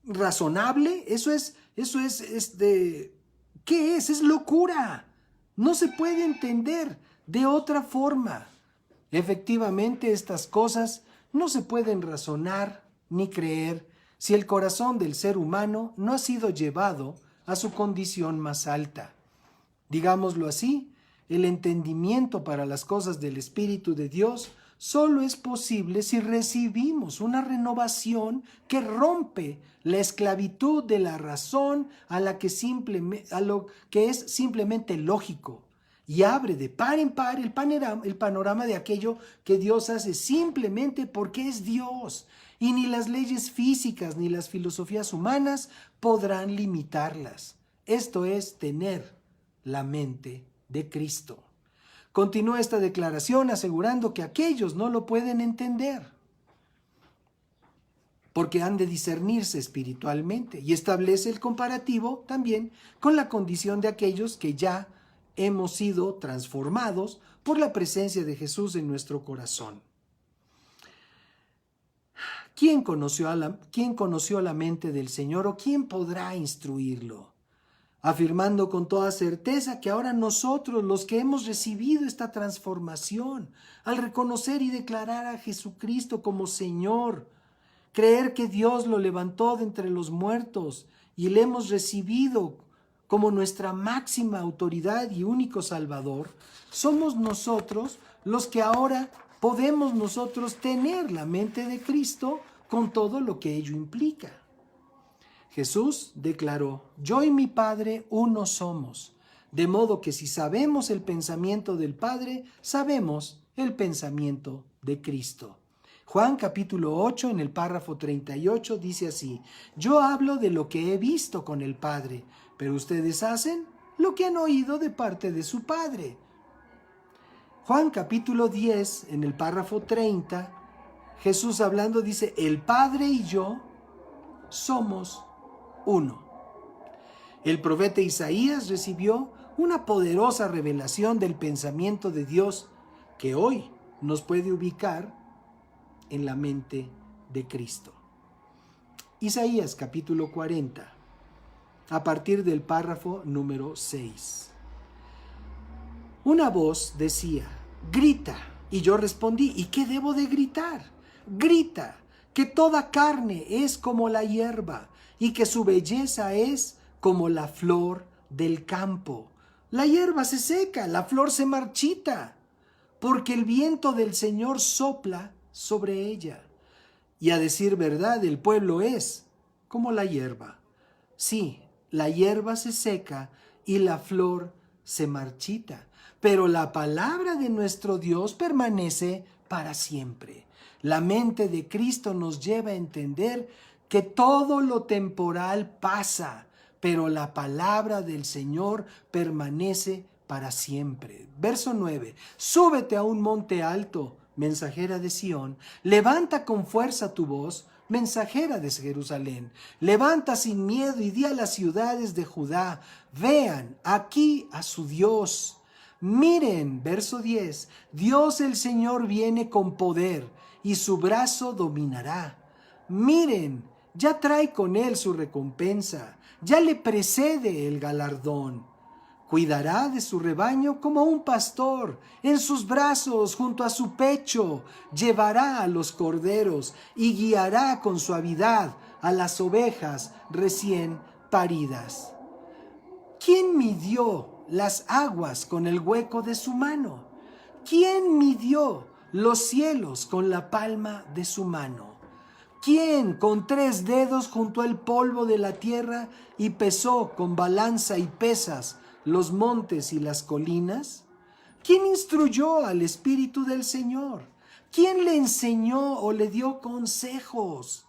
razonable? ¿Qué es? Es locura. No se puede entender de otra forma. Efectivamente, estas cosas no se pueden razonar ni creer si el corazón del ser humano no ha sido llevado a su condición más alta. Digámoslo así, el entendimiento para las cosas del Espíritu de Dios solo es posible si recibimos una renovación que rompe la esclavitud de la razón a lo que es simplemente lógico y abre de par en par el panorama de aquello que Dios hace simplemente porque es Dios, y ni las leyes físicas ni las filosofías humanas podrán limitarlas. Esto es tener la mente de Cristo. Continúa esta declaración asegurando que aquellos no lo pueden entender porque han de discernirse espiritualmente, y establece el comparativo también con la condición de aquellos que ya hemos sido transformados por la presencia de Jesús en nuestro corazón. ¿Quién conoció la mente del Señor o quién podrá instruirlo? afirmando con toda certeza que ahora nosotros, los que hemos recibido esta transformación, al reconocer y declarar a Jesucristo como Señor, creer que Dios lo levantó de entre los muertos y le hemos recibido como nuestra máxima autoridad y único Salvador, somos nosotros los que ahora podemos nosotros tener la mente de Cristo con todo lo que ello implica. Jesús declaró: yo y mi Padre uno somos, de modo que si sabemos el pensamiento del Padre, sabemos el pensamiento de Cristo. Juan capítulo 8 en el párrafo 38 dice así: yo hablo de lo que he visto con el Padre, pero ustedes hacen lo que han oído de parte de su Padre. Juan capítulo 10 en el párrafo 30, Jesús hablando dice: el Padre y yo somos uno. El profeta Isaías recibió una poderosa revelación del pensamiento de Dios que hoy nos puede ubicar en la mente de Cristo. Isaías capítulo 40, a partir del párrafo número 6. Una voz decía: grita. Y yo respondí: ¿y qué debo de gritar? Grita que toda carne es como la hierba y que su belleza es como la flor del campo. La hierba se seca, la flor se marchita, porque el viento del Señor sopla sobre ella. Y a decir verdad, el pueblo es como la hierba. Sí, la hierba se seca y la flor se marchita, pero la palabra de nuestro Dios permanece para siempre. La mente de Cristo nos lleva a entender que todo lo temporal pasa, pero la palabra del Señor permanece para siempre. Verso 9. Súbete a un monte alto, mensajera de Sión, levanta con fuerza tu voz, mensajera de Jerusalén. Levanta sin miedo y di a las ciudades de Judá: vean aquí a su Dios. Miren, verso 10, Dios el Señor viene con poder y su brazo dominará. Miren, ya trae con él su recompensa, ya le precede el galardón. Cuidará de su rebaño como un pastor, en sus brazos junto a su pecho llevará a los corderos y guiará con suavidad a las ovejas recién paridas. ¿Quién midió las aguas con el hueco de su mano? ¿Quién midió los cielos con la palma de su mano? ¿Quién con 3 dedos juntó el polvo de la tierra y pesó con balanza y pesas los montes y las colinas? ¿Quién instruyó al Espíritu del Señor? ¿Quién le enseñó o le dio consejos?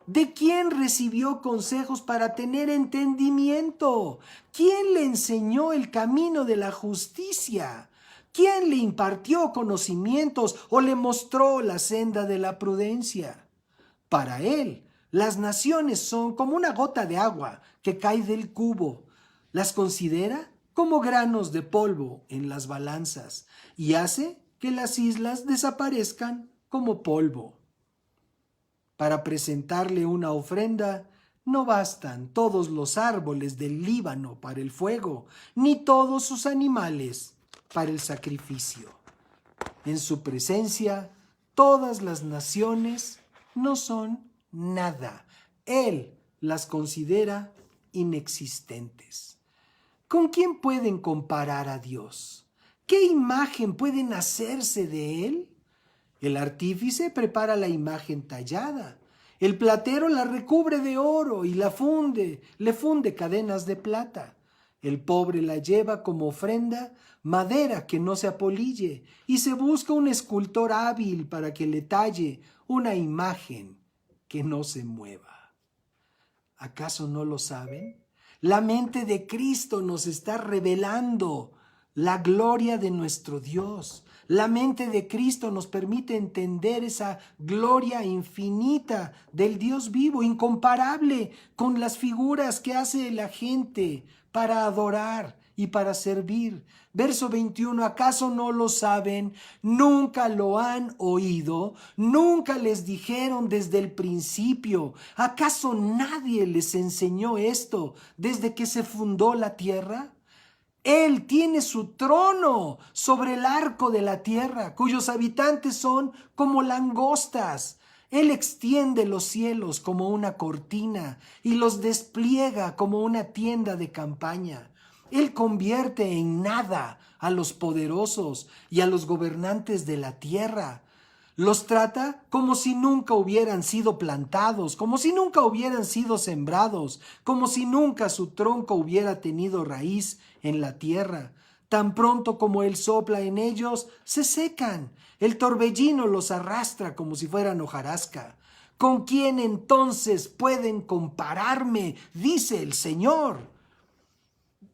¿De quién recibió consejos para tener entendimiento? ¿Quién le enseñó el camino de la justicia? ¿Quién le impartió conocimientos o le mostró la senda de la prudencia? Para él, las naciones son como una gota de agua que cae del cubo. Las considera como granos de polvo en las balanzas y hace que las islas desaparezcan como polvo. Para presentarle una ofrenda, no bastan todos los árboles del Líbano para el fuego, ni todos sus animales para el sacrificio. En su presencia, todas las naciones no son nada. Él las considera inexistentes. ¿Con quién pueden comparar a Dios? ¿Qué imagen pueden hacerse de Él? El artífice prepara la imagen tallada. El platero la recubre de oro y le funde cadenas de plata. El pobre la lleva como ofrenda, madera que no se apolille, y se busca un escultor hábil para que le talle una imagen que no se mueva. ¿Acaso no lo saben? La mente de Cristo nos está revelando la gloria de nuestro Dios. La mente de Cristo nos permite entender esa gloria infinita del Dios vivo, incomparable con las figuras que hace la gente para adorar y para servir. Verso 21, ¿acaso no lo saben? ¿Nunca lo han oído? ¿Nunca les dijeron desde el principio? ¿Acaso nadie les enseñó esto desde que se fundó la tierra? Él tiene su trono sobre el arco de la tierra, cuyos habitantes son como langostas. Él extiende los cielos como una cortina y los despliega como una tienda de campaña. Él convierte en nada a los poderosos y a los gobernantes de la tierra. Los trata como si nunca hubieran sido plantados, como si nunca hubieran sido sembrados, como si nunca su tronco hubiera tenido raíz en la tierra. Tan pronto como él sopla en ellos, se secan. El torbellino los arrastra como si fueran hojarasca. ¿Con quién entonces pueden compararme? Dice el Señor.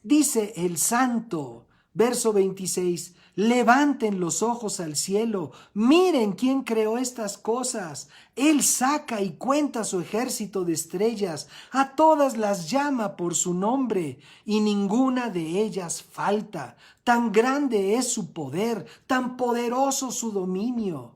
Dice el Santo. Verso 26, levanten los ojos al cielo, miren quién creó estas cosas. Él saca y cuenta su ejército de estrellas, a todas las llama por su nombre, y ninguna de ellas falta. Tan grande es su poder, tan poderoso su dominio.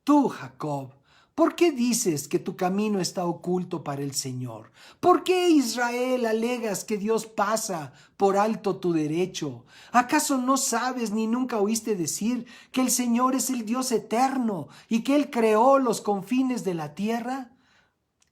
Tú, Jacob, ¿por qué dices que tu camino está oculto para el Señor? ¿Por qué, Israel, alegas que Dios pasa por alto tu derecho? ¿Acaso no sabes ni nunca oíste decir que el Señor es el Dios eterno y que Él creó los confines de la tierra?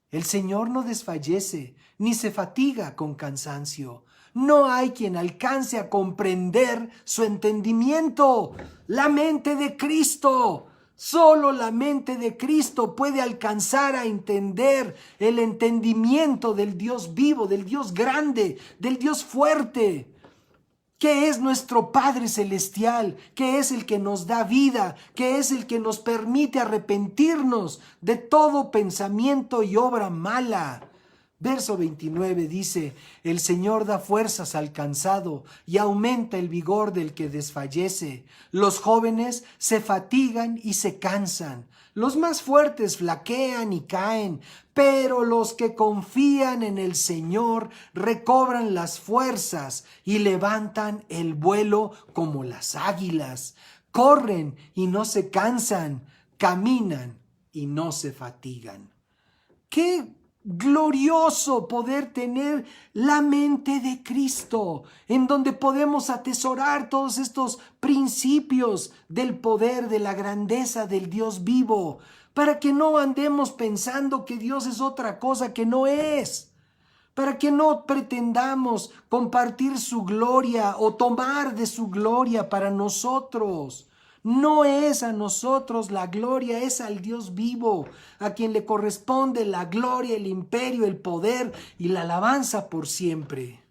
El Señor no desfallece ni se fatiga con cansancio. No hay quien alcance a comprender su entendimiento. La mente de Cristo. Solo la mente de Cristo puede alcanzar a entender el entendimiento del Dios vivo, del Dios grande, del Dios fuerte, que es nuestro Padre Celestial, que es el que nos da vida, que es el que nos permite arrepentirnos de todo pensamiento y obra mala. Verso 29 dice, el Señor da fuerzas al cansado y aumenta el vigor del que desfallece. Los jóvenes se fatigan y se cansan. Los más fuertes flaquean y caen, pero los que confían en el Señor recobran las fuerzas y levantan el vuelo como las águilas. Corren y no se cansan, caminan y no se fatigan. ¡Qué glorioso poder tener la mente de Cristo, en donde podemos atesorar todos estos principios del poder, de la grandeza del Dios vivo, para que no andemos pensando que Dios es otra cosa que no es, para que no pretendamos compartir su gloria o tomar de su gloria para nosotros. No es a nosotros la gloria, es al Dios vivo, a quien le corresponde la gloria, el imperio, el poder y la alabanza por siempre.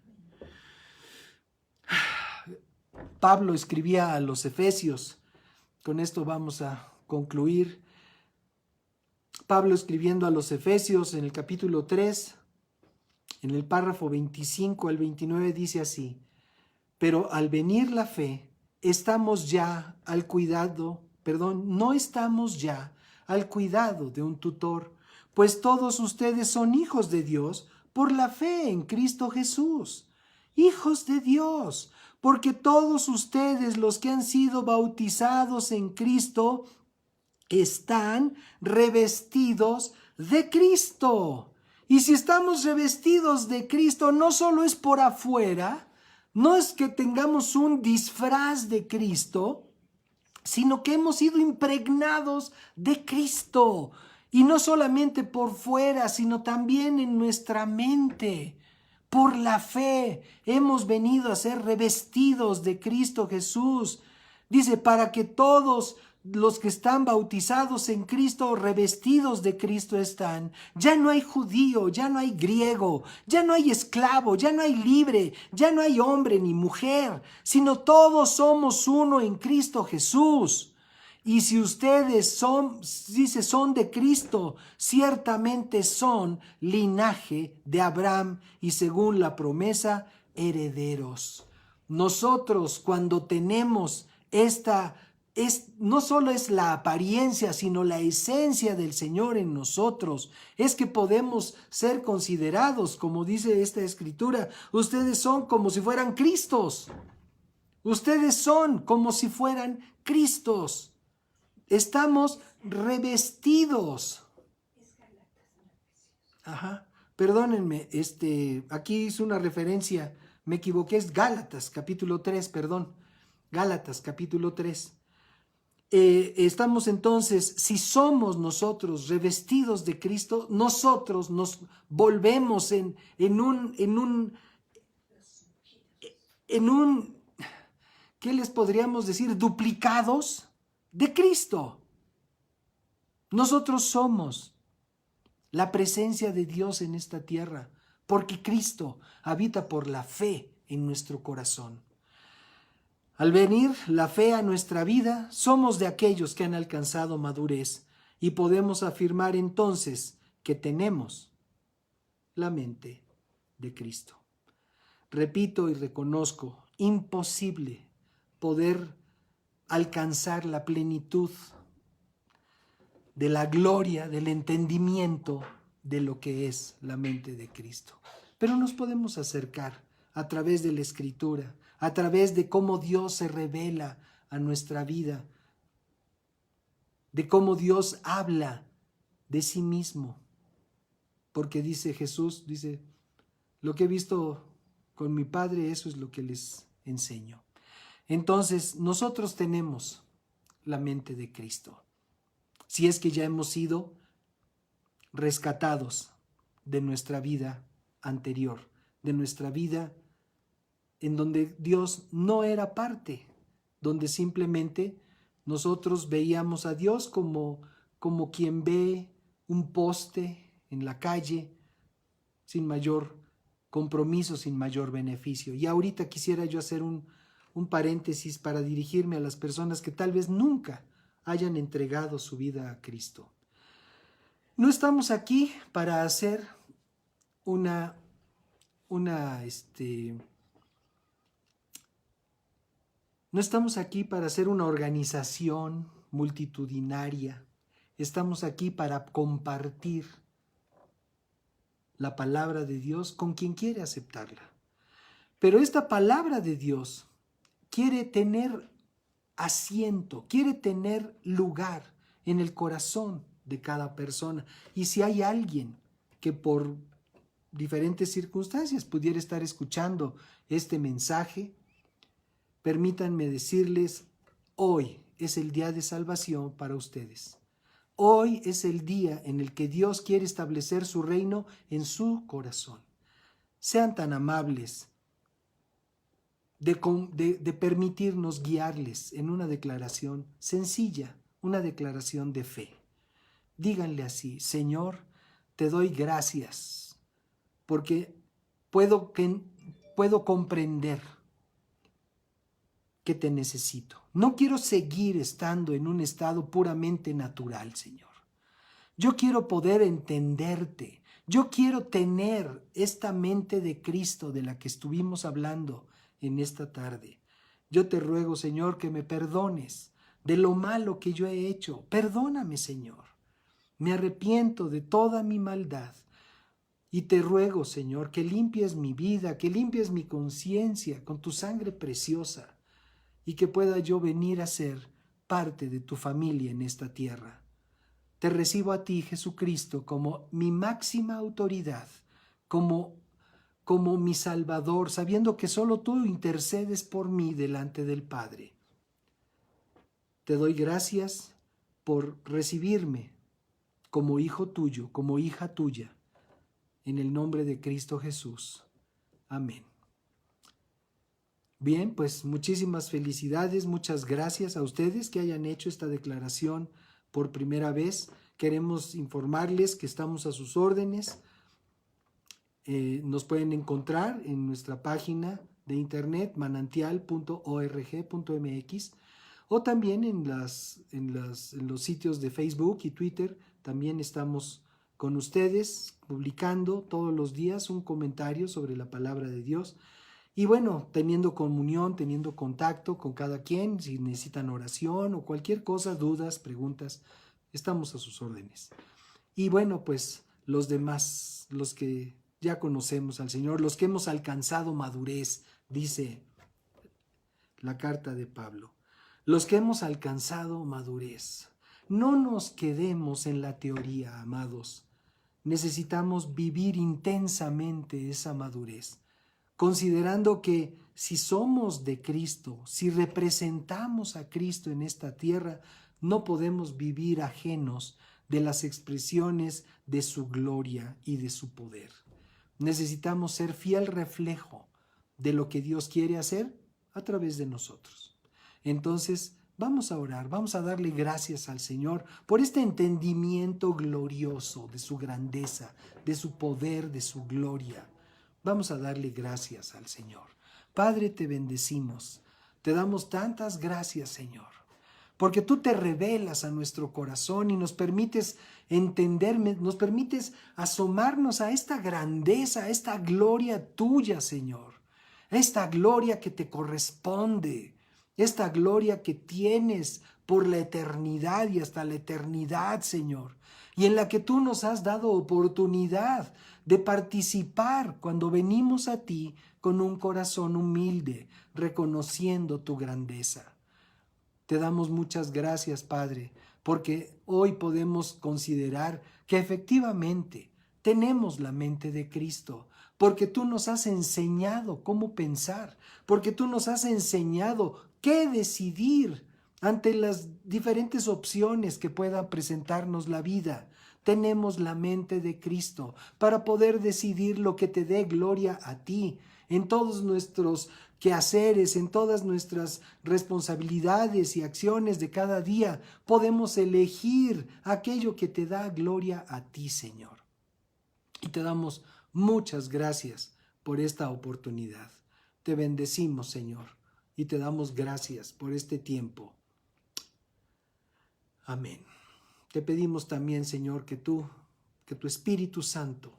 Pablo escribía a los Efesios, con esto vamos a concluir. Pablo escribiendo a los Efesios en el capítulo 3, en el párrafo 25 al 29 dice así, pero al venir la fe, no estamos ya al cuidado de un tutor, pues todos ustedes son hijos de Dios por la fe en Cristo Jesús. Hijos de Dios, porque todos ustedes los que han sido bautizados en Cristo están revestidos de Cristo. Y si estamos revestidos de Cristo, no solo es por afuera, no es que tengamos un disfraz de Cristo, sino que hemos sido impregnados de Cristo. Y no solamente por fuera, sino también en nuestra mente. Por la fe hemos venido a ser revestidos de Cristo Jesús. Dice, para que todos los que están bautizados en Cristo, revestidos de Cristo están. Ya no hay judío, ya no hay griego, ya no hay esclavo, ya no hay libre, ya no hay hombre ni mujer, sino todos somos uno en Cristo Jesús. Y si ustedes son de Cristo, ciertamente son linaje de Abraham y según la promesa, herederos. Nosotros cuando tenemos esta no solo es la apariencia, sino la esencia del Señor en nosotros. Es que podemos ser considerados, como dice esta escritura, ustedes son como si fueran Cristos. Ustedes son como si fueran Cristos. Estamos revestidos. Ajá. Perdónenme, aquí hice una referencia, me equivoqué, es Gálatas, capítulo 3, perdón. Gálatas, capítulo 3. Estamos entonces, si somos nosotros revestidos de Cristo, nosotros nos volvemos en un, ¿qué les podríamos decir? Duplicados de Cristo. Nosotros somos la presencia de Dios en esta tierra, porque Cristo habita por la fe en nuestro corazón. Al venir la fe a nuestra vida, somos de aquellos que han alcanzado madurez y podemos afirmar entonces que tenemos la mente de Cristo. Repito y reconozco, imposible poder alcanzar la plenitud de la gloria, del entendimiento de lo que es la mente de Cristo. Pero nos podemos acercar a través de la Escritura, a través de cómo Dios se revela a nuestra vida, de cómo Dios habla de sí mismo. Porque dice Jesús, dice, lo que he visto con mi Padre, eso es lo que les enseño. Entonces, nosotros tenemos la mente de Cristo. Si es que ya hemos sido rescatados de nuestra vida anterior, de nuestra vida en donde Dios no era parte, donde simplemente nosotros veíamos a Dios como quien ve un poste en la calle sin mayor compromiso, sin mayor beneficio. Y ahorita quisiera yo hacer un paréntesis para dirigirme a las personas que tal vez nunca hayan entregado su vida a Cristo. No estamos aquí para hacer no estamos aquí para hacer una organización multitudinaria. Estamos aquí para compartir la palabra de Dios con quien quiere aceptarla. Pero esta palabra de Dios quiere tener asiento, quiere tener lugar en el corazón de cada persona. Y si hay alguien que por diferentes circunstancias pudiera estar escuchando este mensaje, permítanme decirles, hoy es el día de salvación para ustedes. Hoy es el día en el que Dios quiere establecer su reino en su corazón. Sean tan amables de permitirnos guiarles en una declaración sencilla, una declaración de fe. Díganle así: Señor, te doy gracias porque puedo comprender que te necesito. No quiero seguir estando en un estado puramente natural, Señor. Yo quiero poder entenderte. Yo quiero tener esta mente de Cristo de la que estuvimos hablando en esta tarde. Yo te ruego, Señor, que me perdones de lo malo que yo he hecho. Perdóname, Señor. Me arrepiento de toda mi maldad. Y te ruego, Señor, que limpies mi vida, que limpies mi conciencia con tu sangre preciosa, y que pueda yo venir a ser parte de tu familia en esta tierra. Te recibo a ti, Jesucristo, como mi máxima autoridad, como mi Salvador, sabiendo que solo tú intercedes por mí delante del Padre. Te doy gracias por recibirme como hijo tuyo, como hija tuya, en el nombre de Cristo Jesús. Amén. Bien, pues muchísimas felicidades, muchas gracias a ustedes que hayan hecho esta declaración por primera vez. Queremos informarles que estamos a sus órdenes. Nos pueden encontrar en nuestra página de internet manantial.org.mx o también en los sitios de Facebook y Twitter. También estamos con ustedes publicando todos los días un comentario sobre la palabra de Dios. Y bueno, teniendo comunión, teniendo contacto con cada quien, si necesitan oración o cualquier cosa, dudas, preguntas, estamos a sus órdenes. Y bueno, pues los demás, los que ya conocemos al Señor, los que hemos alcanzado madurez, dice la carta de Pablo, los que hemos alcanzado madurez. No nos quedemos en la teoría, amados. Necesitamos vivir intensamente esa madurez, considerando que si somos de Cristo, si representamos a Cristo en esta tierra, no podemos vivir ajenos de las expresiones de su gloria y de su poder. Necesitamos ser fiel reflejo de lo que Dios quiere hacer a través de nosotros. Entonces, vamos a orar, vamos a darle gracias al Señor por este entendimiento glorioso de su grandeza, de su poder, de su gloria. Vamos a darle gracias al Señor. Padre, te bendecimos. Te damos tantas gracias, Señor, porque tú te revelas a nuestro corazón y nos permites entender, nos permites asomarnos a esta grandeza, a esta gloria tuya, Señor. Esta gloria que te corresponde, esta gloria que tienes por la eternidad y hasta la eternidad, Señor, y en la que tú nos has dado oportunidad de participar cuando venimos a ti con un corazón humilde, reconociendo tu grandeza. Te damos muchas gracias, Padre, porque hoy podemos considerar que efectivamente tenemos la mente de Cristo, porque tú nos has enseñado cómo pensar, porque tú nos has enseñado qué decidir ante las diferentes opciones que pueda presentarnos la vida. Tenemos la mente de Cristo para poder decidir lo que te dé gloria a ti en todos nuestros quehaceres, en todas nuestras responsabilidades y acciones de cada día. Podemos elegir aquello que te da gloria a ti, Señor. Y te damos muchas gracias por esta oportunidad. Te bendecimos, Señor, y te damos gracias por este tiempo. Amén. Te pedimos también, Señor, que tu Espíritu Santo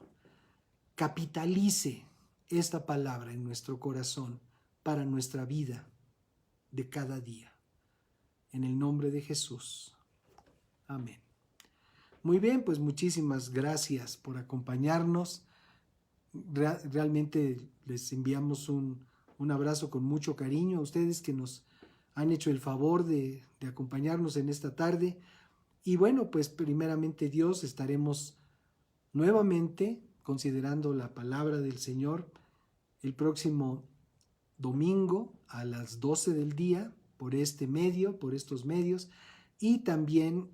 capitalice esta palabra en nuestro corazón para nuestra vida de cada día. En el nombre de Jesús. Amén. Muy bien, pues muchísimas gracias por acompañarnos. Realmente les enviamos un abrazo con mucho cariño a ustedes que nos han hecho el favor de acompañarnos en esta tarde. Y bueno, pues primeramente Dios, estaremos nuevamente considerando la palabra del Señor el próximo domingo a las 12 del día por este medio, por estos medios, y también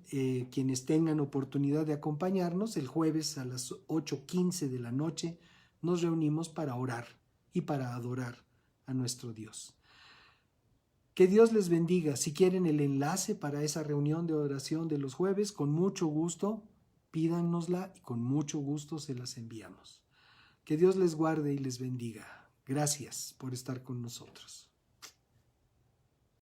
quienes tengan oportunidad de acompañarnos el jueves a las 8:15 de la noche nos reunimos para orar y para adorar a nuestro Dios. Que Dios les bendiga. Si quieren el enlace para esa reunión de oración de los jueves, con mucho gusto pídanosla y con mucho gusto se las enviamos. Que Dios les guarde y les bendiga. Gracias por estar con nosotros.